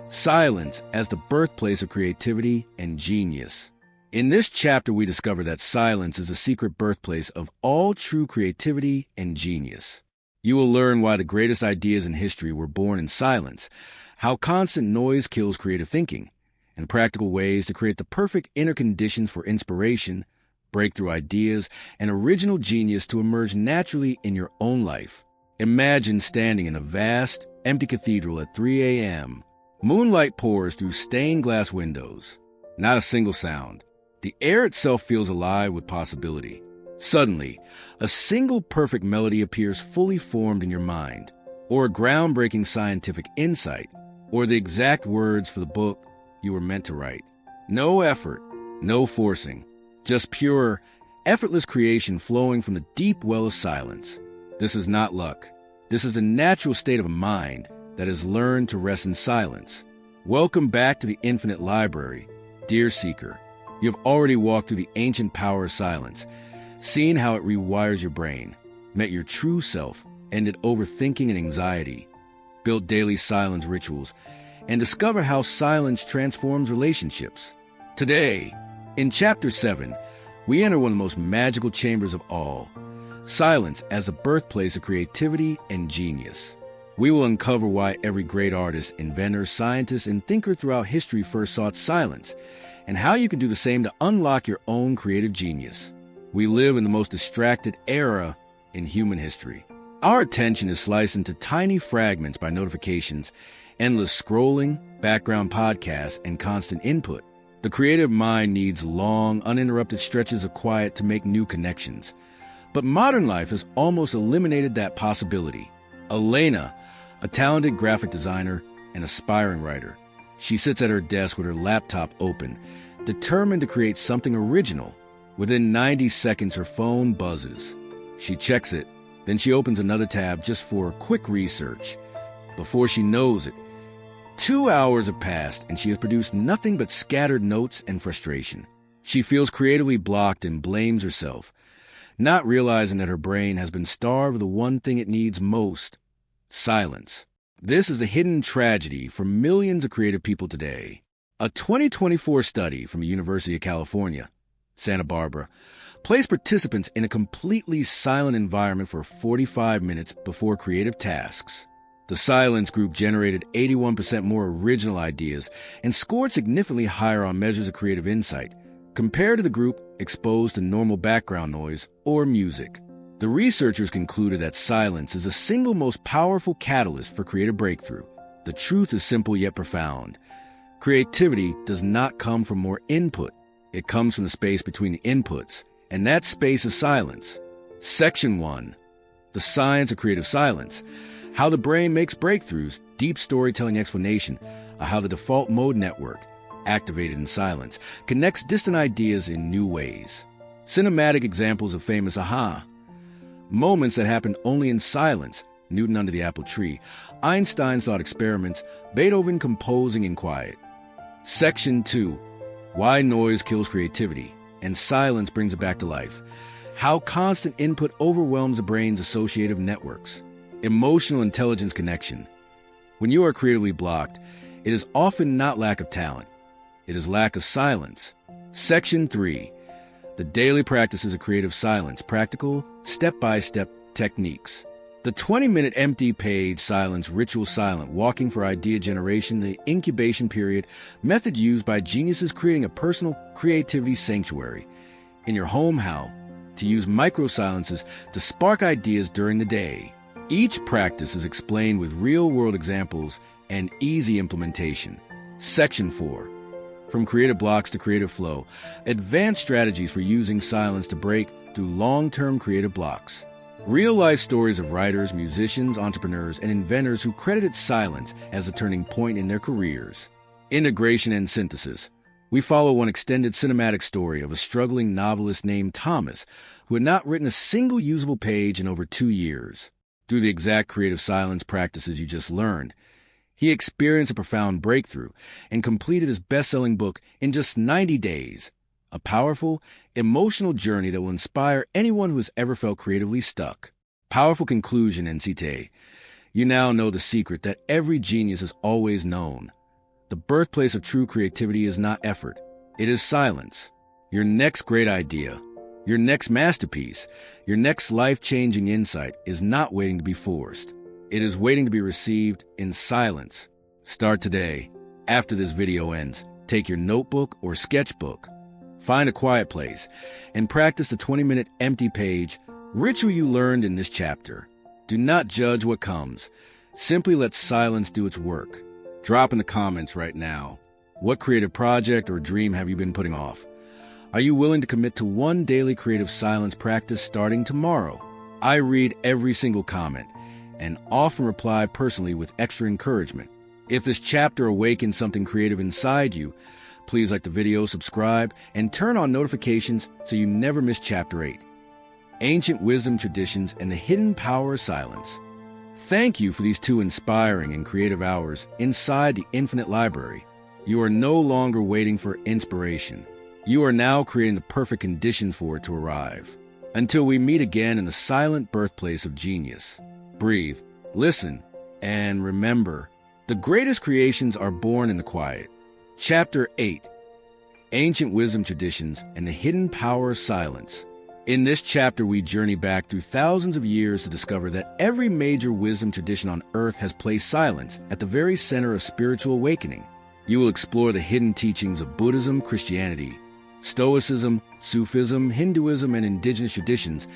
Silence as the birthplace of creativity and genius. In this chapter, we discover that silence is the secret birthplace of all true creativity and genius. You will learn why the greatest ideas in history were born in silence, how constant noise kills creative thinking, and practical ways to create the perfect inner conditions for inspiration, breakthrough ideas, and original genius to emerge naturally in your own life. Imagine standing in a vast, empty cathedral at 3 a.m. Moonlight pours through stained glass windows. Not a single sound. The air itself feels alive with possibility. Suddenly, a single perfect melody appears fully formed in your mind, or a groundbreaking scientific insight, or the exact words for the book you were meant to write. No effort, no forcing, just pure, effortless creation flowing from the deep well of silence. This is not luck. This is the natural state of a mind that has learned to rest in silence. Welcome back to the Infinite Library, dear seeker. You have already walked through the ancient power of silence, seen how it rewires your brain, met your true self, ended overthinking and anxiety, built daily silence rituals, and discover how silence transforms relationships. Today, in Chapter 7, we enter one of the most magical chambers of all, silence as the birthplace of creativity and genius. We will uncover why every great artist, inventor, scientist, and thinker throughout history first sought silence, and how you can do the same to unlock your own creative genius. We live in the most distracted era in human history. Our attention is sliced into tiny fragments by notifications, endless scrolling, background podcasts, and constant input. The creative mind needs long, uninterrupted stretches of quiet to make new connections. But modern life has almost eliminated that possibility. Elena, a talented graphic designer and aspiring writer. She sits at her desk with her laptop open, determined to create something original. Within 90 seconds, her phone buzzes. She checks it, then she opens another tab just for quick research. Before she knows it, 2 hours have passed and she has produced nothing but scattered notes and frustration. She feels creatively blocked and blames herself, not realizing that her brain has been starved of the one thing it needs most: silence. This is the hidden tragedy for millions of creative people today. A 2024 study from the University of California, Santa Barbara, placed participants in a completely silent environment for 45 minutes before creative tasks. The silence group generated 81% more original ideas and scored significantly higher on measures of creative insight compared to the group exposed to normal background noise or music. The researchers concluded that silence is the single most powerful catalyst for creative breakthrough. The truth is simple yet profound. Creativity does not come from more input. It comes from the space between the inputs, and that space is silence. Section 1. The Science of Creative Silence. How the brain makes breakthroughs, deep storytelling explanation of how the default mode network, activated in silence, connects distant ideas in new ways. Cinematic examples of famous aha moments that happened only in silence. Newton under the apple tree, Einstein's thought experiments, Beethoven composing in quiet. Section 2. Why noise kills creativity, and silence brings it back to life. How constant input overwhelms the brain's associative networks. Emotional intelligence connection. When you are creatively blocked, it is often not lack of talent. It is lack of silence. Section 3. The daily practices of creative silence, practical, step-by-step techniques. The 20-minute empty page silence, ritual silent, walking for idea generation, the incubation period, method used by geniuses creating a personal creativity sanctuary. In your home, how to use micro-silences to spark ideas during the day. Each practice is explained with real-world examples and easy implementation. Section 4. From creative blocks to creative flow, advanced strategies for using silence to break through long-term creative blocks. Real-life stories of writers, musicians, entrepreneurs, and inventors who credited silence as a turning point in their careers. Integration and synthesis. We follow one extended cinematic story of a struggling novelist named Thomas who had not written a single usable page in over 2 years. Through the exact creative silence practices you just learned, he experienced a profound breakthrough and completed his best-selling book in just 90 days. A powerful, emotional journey that will inspire anyone who has ever felt creatively stuck. Powerful conclusion, NCT. You now know the secret that every genius has always known. The birthplace of true creativity is not effort. It is silence. Your next great idea, your next masterpiece, your next life-changing insight is not waiting to be forced. It is waiting to be received in silence. Start today. After this video ends, take your notebook or sketchbook. Find a quiet place and practice the 20-minute empty page ritual you learned in this chapter. Do not judge what comes. Simply let silence do its work. Drop in the comments right now. What creative project or dream have you been putting off? Are you willing to commit to one daily creative silence practice starting tomorrow? I read every single comment and often reply personally with extra encouragement. If this chapter awakens something creative inside you, please like the video, subscribe, and turn on notifications so you never miss Chapter 8. Ancient Wisdom Traditions and the Hidden Power of Silence. Thank you for these 2 inspiring and creative hours inside the Infinite Library. You are no longer waiting for inspiration. You are now creating the perfect conditions for it to arrive. Until we meet again in the silent birthplace of genius. Breathe, listen, and remember, the greatest creations are born in the quiet. Chapter 8. Ancient Wisdom Traditions and the Hidden Power of Silence. In this chapter, we journey back through thousands of years to discover that every major wisdom tradition on earth has placed silence at the very center of spiritual awakening. You will explore the hidden teachings of Buddhism, Christianity, Stoicism, Sufism, Hinduism, and indigenous traditions,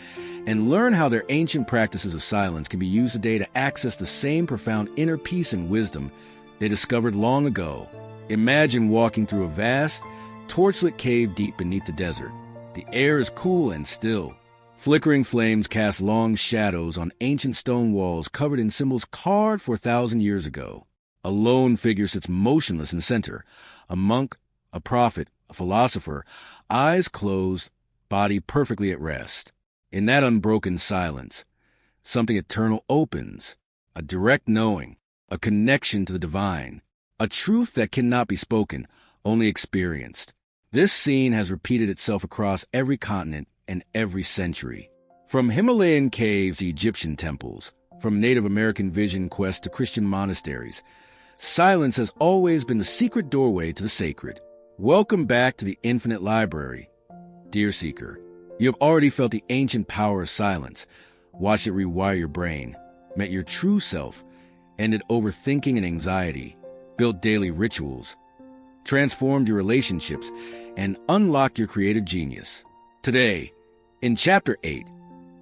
and learn how their ancient practices of silence can be used today to access the same profound inner peace and wisdom they discovered long ago. Imagine walking through a vast, torchlit cave deep beneath the desert. The air is cool and still. Flickering flames cast long shadows on ancient stone walls covered in symbols carved 4,000 years ago. A lone figure sits motionless in the center. A monk, a prophet, a philosopher, eyes closed, body perfectly at rest. In that unbroken silence, something eternal opens, a direct knowing, a connection to the divine. A truth that cannot be spoken, only experienced. This scene has repeated itself across every continent and every century. From Himalayan caves to Egyptian temples, from Native American vision quests to Christian monasteries, silence has always been the secret doorway to the sacred. Welcome back to the Infinite Library. Dear Seeker, you have already felt the ancient power of silence, watched it rewire your brain, met your true self, ended overthinking and anxiety, built daily rituals, transformed your relationships, and unlocked your creative genius. Today, in Chapter 8,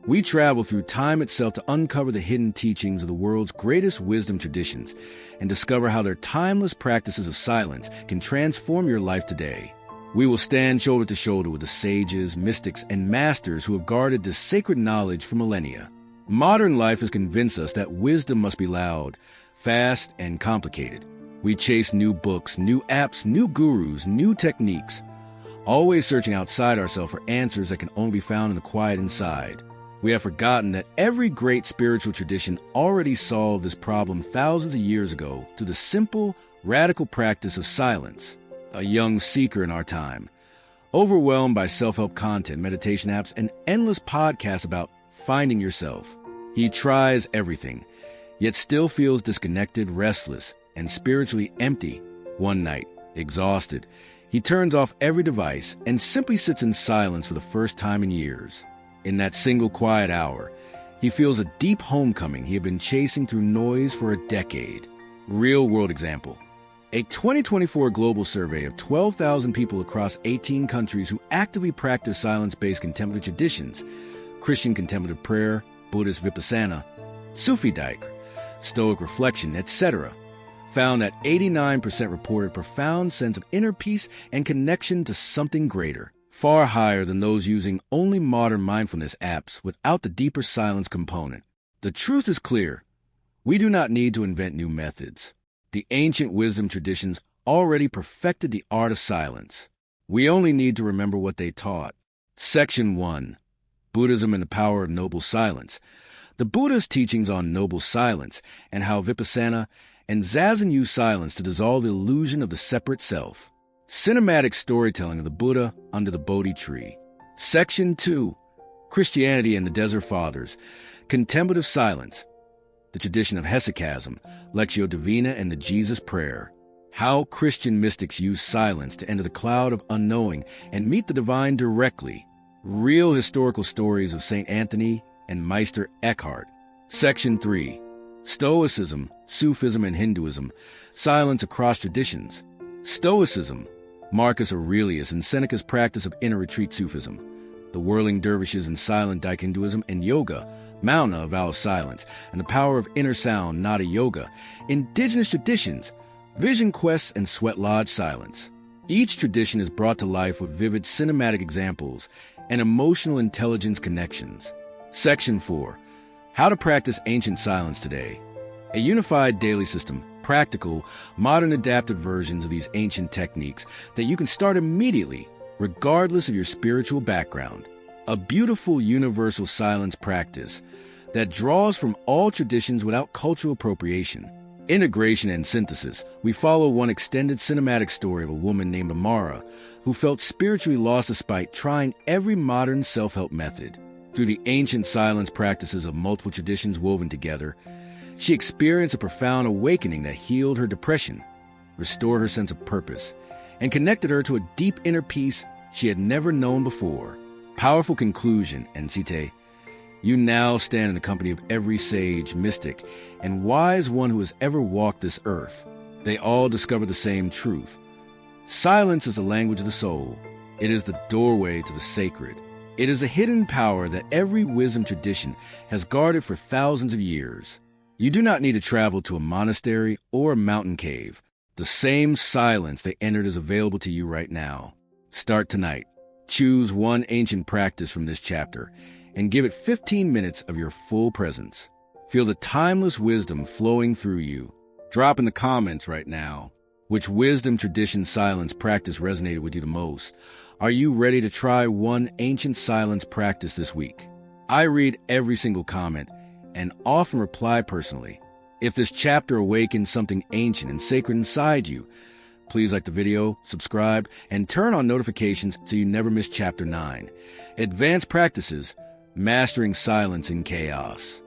we travel through time itself to uncover the hidden teachings of the world's greatest wisdom traditions and discover how their timeless practices of silence can transform your life today. We will stand shoulder to shoulder with the sages, mystics, and masters who have guarded this sacred knowledge for millennia. Modern life has convinced us that wisdom must be loud, fast, and complicated. We chase new books, new apps, new gurus, new techniques, always searching outside ourselves for answers that can only be found in the quiet inside. We have forgotten that every great spiritual tradition already solved this problem thousands of years ago through the simple, radical practice of silence. A young seeker in our time, overwhelmed by self-help content, meditation apps, and endless podcasts about finding yourself. He tries everything, yet still feels disconnected, restless, and spiritually empty. One night, exhausted, he turns off every device and simply sits in silence for the first time in years. In that single quiet hour, he feels a deep homecoming he had been chasing through noise for a decade. Real-world example. A 2024 global survey of 12,000 people across 18 countries who actively practice silence-based contemplative traditions, Christian contemplative prayer, Buddhist vipassana, Sufi daikr, Stoic reflection, etc., found that 89% reported a profound sense of inner peace and connection to something greater, far higher than those using only modern mindfulness apps without the deeper silence component. The truth is clear. We do not need to invent new methods. The ancient wisdom traditions already perfected the art of silence. We only need to remember what they taught. Section 1. Buddhism and the Power of Noble Silence. The Buddha's teachings on noble silence and how vipassana and zazen use silence to dissolve the illusion of the separate self. Cinematic storytelling of the Buddha under the Bodhi tree. Section 2. Christianity and the Desert Fathers. Contemplative silence. The tradition of hesychasm, Lectio Divina, and the Jesus Prayer. How Christian mystics use silence to enter the cloud of unknowing and meet the divine directly. Real historical stories of St. Anthony and Meister Eckhart. Section 3. Stoicism, Sufism, and Hinduism. Silence across traditions. Stoicism, Marcus Aurelius and Seneca's practice of inner retreat Sufism. The whirling dervishes in silent Daik Hinduism, and yoga, Mauna, a vow of silence, and the power of inner sound, Nada Yoga. Indigenous traditions, vision quests, and sweat lodge silence. Each tradition is brought to life with vivid cinematic examples and emotional intelligence connections. Section 4. How to practice ancient silence today. A unified daily system, practical, modern adapted versions of these ancient techniques that you can start immediately, regardless of your spiritual background. A beautiful universal silence practice that draws from all traditions without cultural appropriation. Integration and synthesis. We follow one extended cinematic story of a woman named Amara who felt spiritually lost despite trying every modern self-help method. Through the ancient silence practices of multiple traditions woven together, she experienced a profound awakening that healed her depression, restored her sense of purpose, and connected her to a deep inner peace she had never known before. Powerful conclusion, Ncite. You now stand in the company of every sage, mystic, and wise one who has ever walked this earth. They all discover the same truth. Silence is the language of the soul. It is the doorway to the sacred. It is a hidden power that every wisdom tradition has guarded for thousands of years. You do not need to travel to a monastery or a mountain cave. The same silence they entered is available to you right now. Start tonight. Choose one ancient practice from this chapter and give it 15 minutes of your full presence. Feel the timeless wisdom flowing through you. Drop in the comments right now which wisdom tradition silence practice resonated with you the most. Are you ready to try one ancient silence practice this week? I read every single comment and often reply personally. If this chapter awakens something ancient and sacred inside you, please like the video, subscribe, and turn on notifications so you never miss Chapter 9. Advanced Practices, Mastering Silence in Chaos.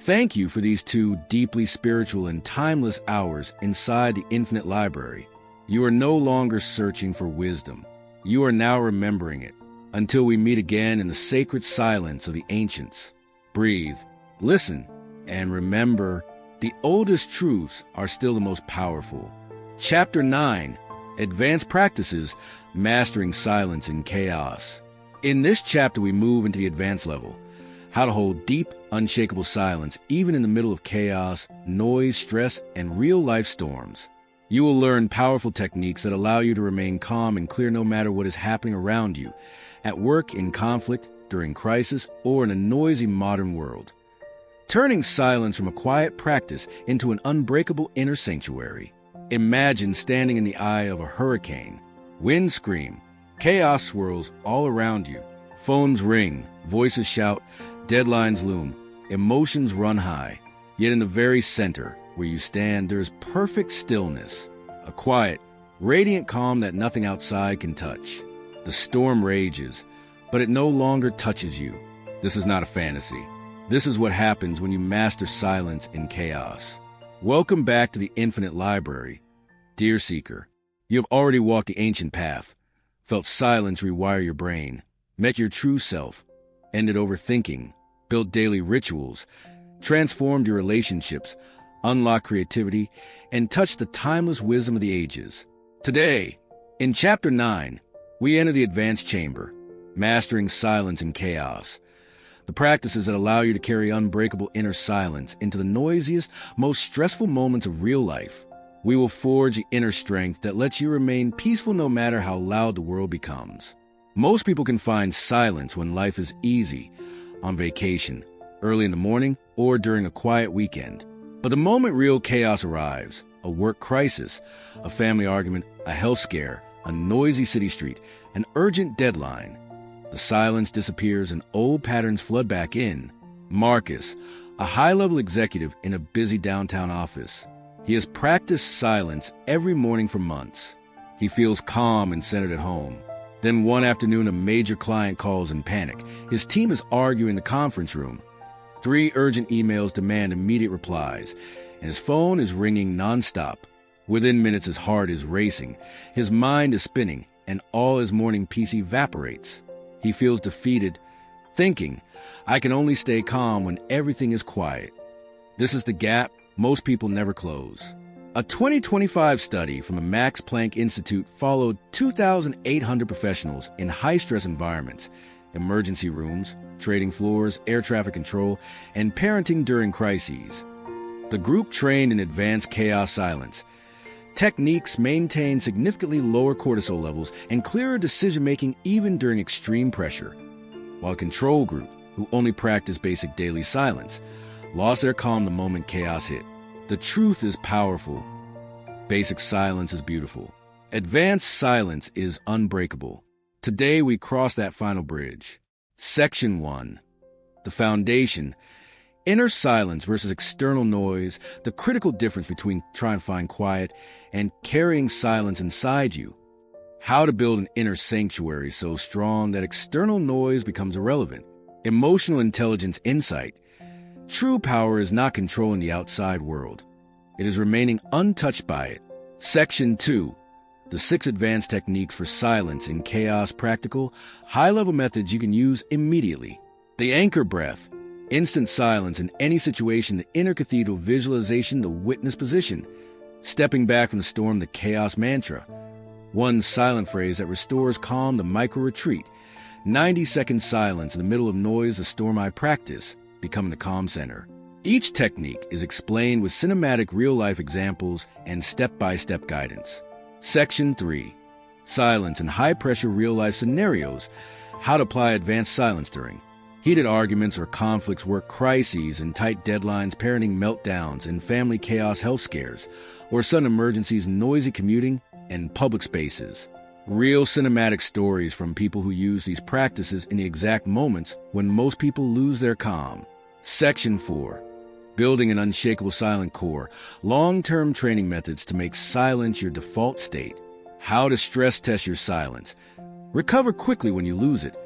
Thank you for these 2 deeply spiritual and timeless hours inside the Infinite Library. You are no longer searching for wisdom. You are now remembering it. Until we meet again in the sacred silence of the ancients. Breathe, listen, and remember, the oldest truths are still the most powerful. Chapter 9. Advanced Practices, Mastering Silence in Chaos. In this chapter, we move into the advanced level. How to hold deep, unshakable silence even in the middle of chaos, noise, stress, and real-life storms. You will learn powerful techniques that allow you to remain calm and clear no matter what is happening around you, at work, in conflict, during crisis, or in a noisy modern world. Turning silence from a quiet practice into an unbreakable inner sanctuary. Imagine standing in the eye of a hurricane. Winds scream, chaos swirls all around you. Phones ring, voices shout, deadlines loom, emotions run high. Yet in the very center, where you stand, there is perfect stillness, a quiet, radiant calm that nothing outside can touch. The storm rages, but it no longer touches you. This is not a fantasy. This is what happens when you master silence in chaos. Welcome back to the Infinite Library. Dear Seeker, you have already walked the ancient path, felt silence rewire your brain, met your true self, ended overthinking, built daily rituals, transformed your relationships, unlocked creativity, and touched the timeless wisdom of the ages. Today, in Chapter 9, we enter the advanced chamber, mastering silence in chaos. The practices that allow you to carry unbreakable inner silence into the noisiest, most stressful moments of real life. We will forge the inner strength that lets you remain peaceful no matter how loud the world becomes. Most people can find silence when life is easy, on vacation, early in the morning, or during a quiet weekend. But the moment real chaos arrives, a work crisis, a family argument, a health scare, a noisy city street, an urgent deadline, the silence disappears and old patterns flood back in. Marcus, a high-level executive in a busy downtown office. He has practiced silence every morning for months. He feels calm and centered at home. Then one afternoon, a major client calls in panic. His team is arguing in the conference room. 3 urgent emails demand immediate replies, and his phone is ringing nonstop. Within minutes, his heart is racing, his mind is spinning, and all his morning peace evaporates. He feels defeated, thinking, I can only stay calm when everything is quiet. This is the gap most people never close. A 2025 study from the Max Planck Institute followed 2,800 professionals in high-stress environments, emergency rooms, trading floors, air traffic control, and parenting during crises. The group trained in advanced chaos silence. Techniques maintain significantly lower cortisol levels and clearer decision-making even during extreme pressure, while a control group, who only practiced basic daily silence, lost their calm the moment chaos hit. The truth is powerful. Basic silence is beautiful. Advanced silence is unbreakable. Today we cross that final bridge. Section 1. The foundation. Inner silence versus external noise, the critical difference between trying to find quiet and carrying silence inside you. How to build an inner sanctuary so strong that external noise becomes irrelevant. Emotional intelligence insight. True power is not controlling the outside world. It is remaining untouched by it. Section 2. The 6 advanced techniques for silence in chaos, practical, high-level methods you can use immediately. The anchor breath. Instant silence in any situation, the inner cathedral visualization, the witness position. Stepping back from the storm, the chaos mantra. One silent phrase that restores calm, the micro-retreat. 90-second silence in the middle of noise, the storm I practice, becoming the calm center. Each technique is explained with cinematic real-life examples and step-by-step guidance. Section 3. Silence in high-pressure real-life scenarios. How to apply advanced silence during heated arguments or conflicts, work crises and tight deadlines, parenting meltdowns and family chaos, health scares, or sudden emergencies, noisy commuting, and public spaces. Real cinematic stories from people who use these practices in the exact moments when most people lose their calm. Section 4. Building an unshakable silent core. Long-term training methods to make silence your default state. How to stress test your silence. Recover quickly when you lose it,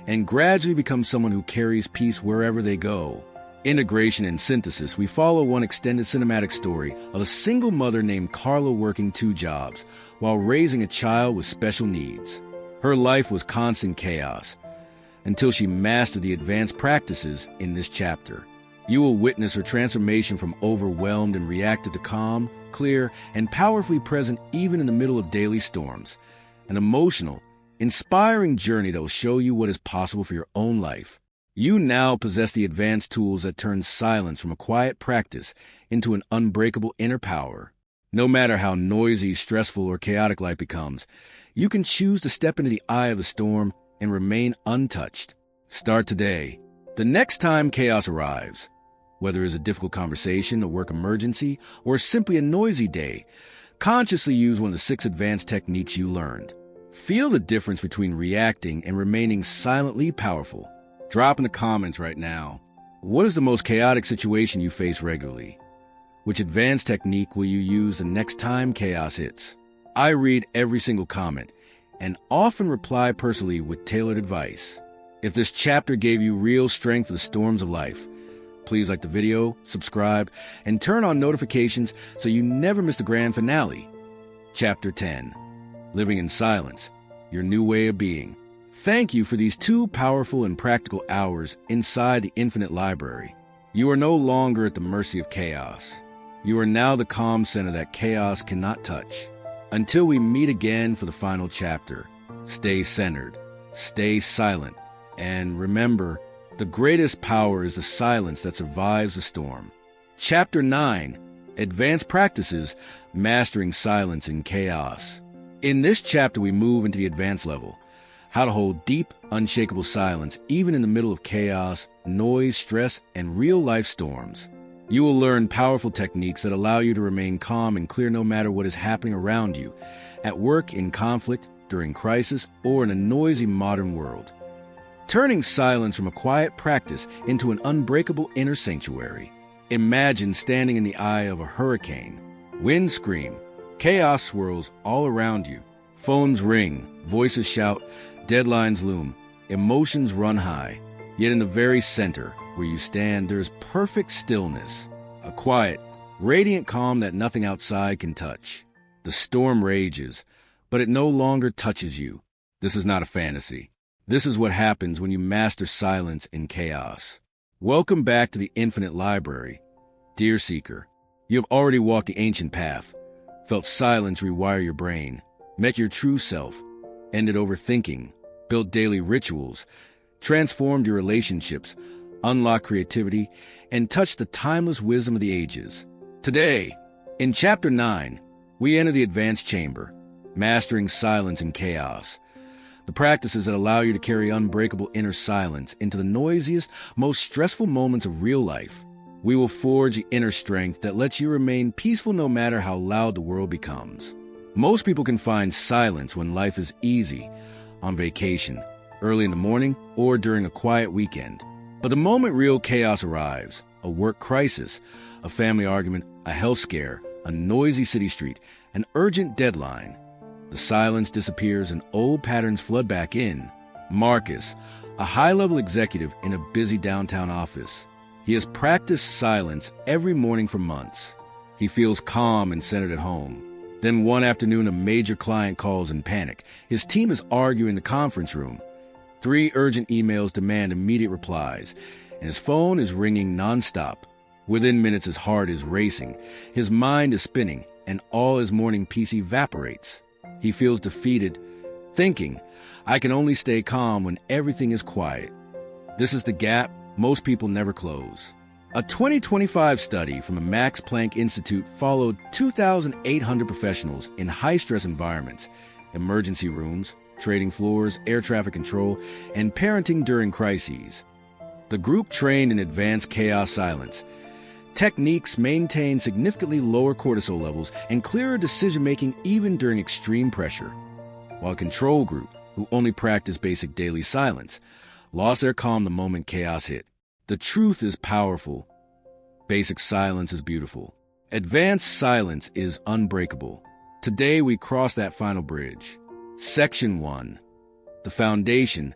and gradually become someone who carries peace wherever they go. Integration and synthesis. We follow one extended cinematic story of a single mother named Carla working 2 jobs while raising a child with special needs. Her life was constant chaos until she mastered the advanced practices in this chapter. You will witness her transformation from overwhelmed and reactive to calm, clear, and powerfully present even in the middle of daily storms. An emotional, inspiring journey that will show you what is possible for your own life. You now possess the advanced tools that turn silence from a quiet practice into an unbreakable inner power. No matter how noisy, stressful, or chaotic life becomes, you can choose to step into the eye of the storm and remain untouched. Start today. The next time chaos arrives, whether it's a difficult conversation, a work emergency, or simply a noisy day, consciously use one of the 6 advanced techniques you learned. Feel the difference between reacting and remaining silently powerful. Drop in the comments right now. What is the most chaotic situation you face regularly? Which advanced technique will you use the next time chaos hits? I read every single comment and often reply personally with tailored advice. If this chapter gave you real strength for the storms of life, please like the video, subscribe, and turn on notifications so you never miss the grand finale. Chapter 10. Living in Silence, Your New Way of Being. Thank you for these 2 powerful and practical hours inside the infinite library. You are no longer at the mercy of chaos. You are now the calm center that chaos cannot touch. Until we meet again for the final chapter, stay centered, stay silent, and remember, the greatest power is the silence that survives the storm. Chapter 9. Advanced Practices, Mastering Silence in Chaos. In this chapter, we move into the advanced level, how to hold deep, unshakable silence even in the middle of chaos, noise, stress, and real-life storms. You will learn powerful techniques that allow you to remain calm and clear no matter what is happening around you, at work, in conflict, during crisis, or in a noisy modern world. Turning silence from a quiet practice into an unbreakable inner sanctuary. Imagine standing in the eye of a hurricane. Winds scream, chaos swirls all around you. Phones ring, voices shout, deadlines loom, emotions run high. Yet in the very center, where you stand, there is perfect stillness, a quiet, radiant calm that nothing outside can touch. The storm rages, but it no longer touches you. This is not a fantasy. This is what happens when you master silence in chaos. Welcome back to the Infinite Library. Dear Seeker, you have already walked the ancient path, felt silence rewire your brain, met your true self, ended overthinking, built daily rituals, transformed your relationships, unlocked creativity, and touched the timeless wisdom of the ages. Today, in Chapter 9, we enter the advanced chamber, mastering silence in chaos. The practices that allow you to carry unbreakable inner silence into the noisiest, most stressful moments of real life. We will forge the inner strength that lets you remain peaceful no matter how loud the world becomes. Most people can find silence when life is easy, on vacation, early in the morning, or during a quiet weekend. But the moment real chaos arrives, a work crisis, a family argument, a health scare, a noisy city street, an urgent deadline, the silence disappears and old patterns flood back in. Marcus, a high-level executive in a busy downtown office. He has practiced silence every morning for months. He feels calm and centered at home. Then one afternoon, a major client calls in panic. His team is arguing in the conference room. 3 urgent emails demand immediate replies, and his phone is ringing nonstop. Within minutes, his heart is racing, his mind is spinning, and all his morning peace evaporates. He feels defeated, thinking, I can only stay calm when everything is quiet. This is the gap most people never close. A 2025 study from the Max Planck Institute followed 2,800 professionals in high-stress environments, emergency rooms, trading floors, air traffic control, and parenting during crises. The group trained in advanced chaos silence. Techniques maintain significantly lower cortisol levels and clearer decision-making even during extreme pressure, while a control group, who only practiced basic daily silence, lost their calm the moment chaos hit. The truth is powerful. Basic silence is beautiful. Advanced silence is unbreakable. Today we cross that final bridge. Section 1. The foundation.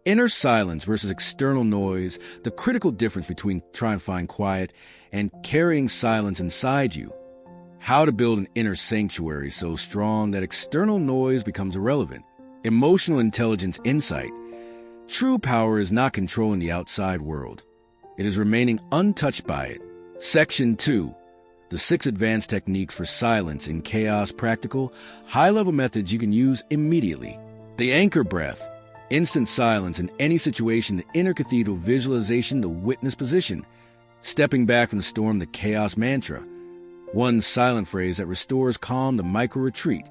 Inner silence versus external noise, the critical difference between trying to find quiet and carrying silence inside you. How to build an inner sanctuary so strong that external noise becomes irrelevant. Emotional intelligence insight. True power is not controlling the outside world. It is remaining untouched by it. Section 2. The 6 advanced techniques for silence in chaos, practical, high-level methods you can use immediately. The anchor breath. Instant silence in any situation, the inner cathedral visualization, the witness position. Stepping back from the storm, the chaos mantra. One silent phrase that restores calm to micro-retreat.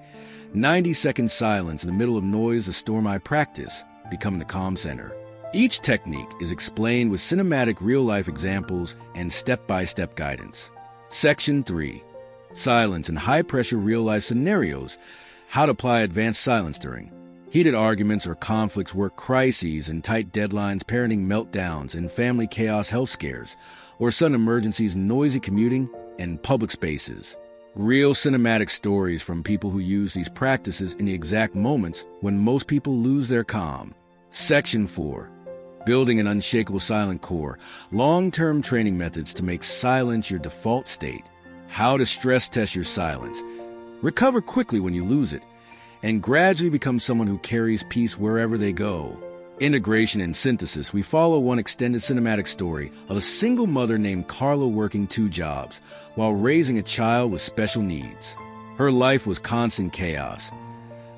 90-second silence in the middle of noise, a storm I practice, becoming the calm center. Each technique is explained with cinematic real-life examples and step-by-step guidance. Section 3. Silence in high-pressure real-life scenarios. How to apply advanced silence during heated arguments or conflicts, work crises and tight deadlines, parenting meltdowns and family chaos, health scares, or sudden emergencies, noisy commuting, and public spaces. Real cinematic stories from people who use these practices in the exact moments when most people lose their calm. Section 4. Building an unshakable silent core. Long-term training methods to make silence your default state. How to stress test your silence. Recover quickly when you lose it, and gradually become someone who carries peace wherever they go. Integration and synthesis. We follow one extended cinematic story of a single mother named Carla working 2 jobs while raising a child with special needs. Her life was constant chaos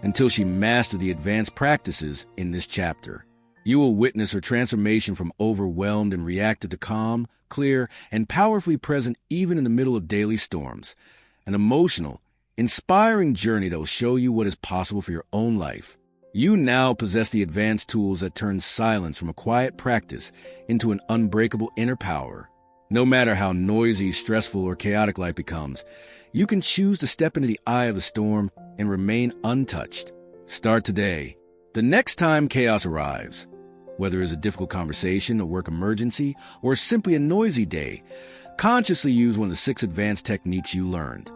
until she mastered the advanced practices in this chapter. You will witness her transformation from overwhelmed and reactive to calm, clear, and powerfully present even in the middle of daily storms. An emotional, inspiring journey that will show you what is possible for your own life. You now possess the advanced tools that turn silence from a quiet practice into an unbreakable inner power. No matter how noisy, stressful, or chaotic life becomes, you can choose to step into the eye of the storm and remain untouched. Start today. The next time chaos arrives, whether it's a difficult conversation, a work emergency, or simply a noisy day, consciously use one of the 6 advanced techniques you learned.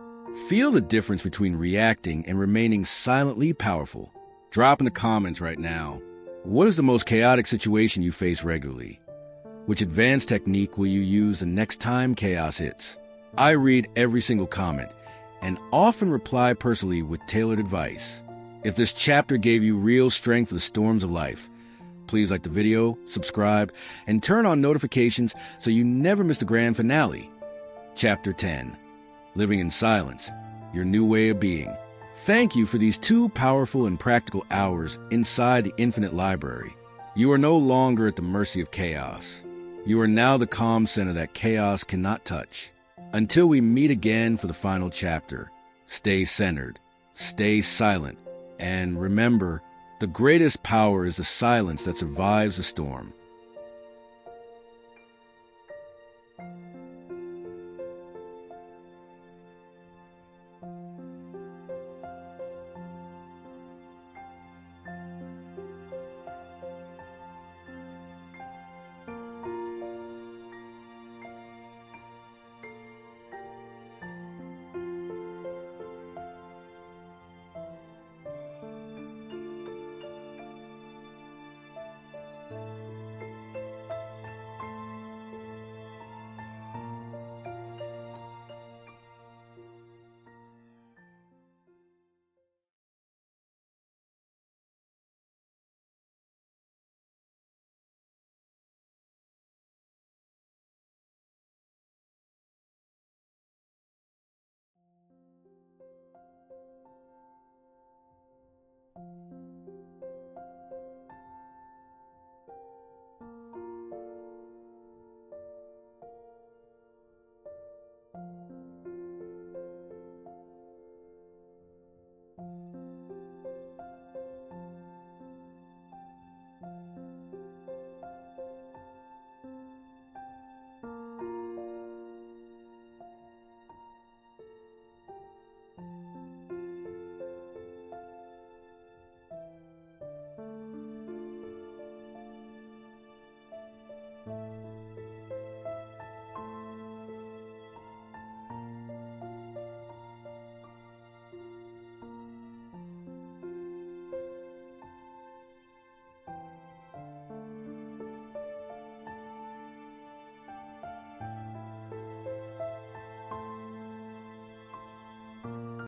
Feel the difference between reacting and remaining silently powerful. Drop in the comments right now. What is the most chaotic situation you face regularly? Which advanced technique will you use the next time chaos hits? I read every single comment and often reply personally with tailored advice. If this chapter gave you real strength for the storms of life, please like the video, subscribe, and turn on notifications so you never miss the grand finale. Chapter 10. Living in Silence, Your New Way of Being. Thank you for these 2 powerful and practical hours inside the infinite library. You are no longer at the mercy of chaos. You are now the calm center that chaos cannot touch. Until we meet again for the final chapter, stay centered, stay silent, and remember, the greatest power is the silence that survives the storm.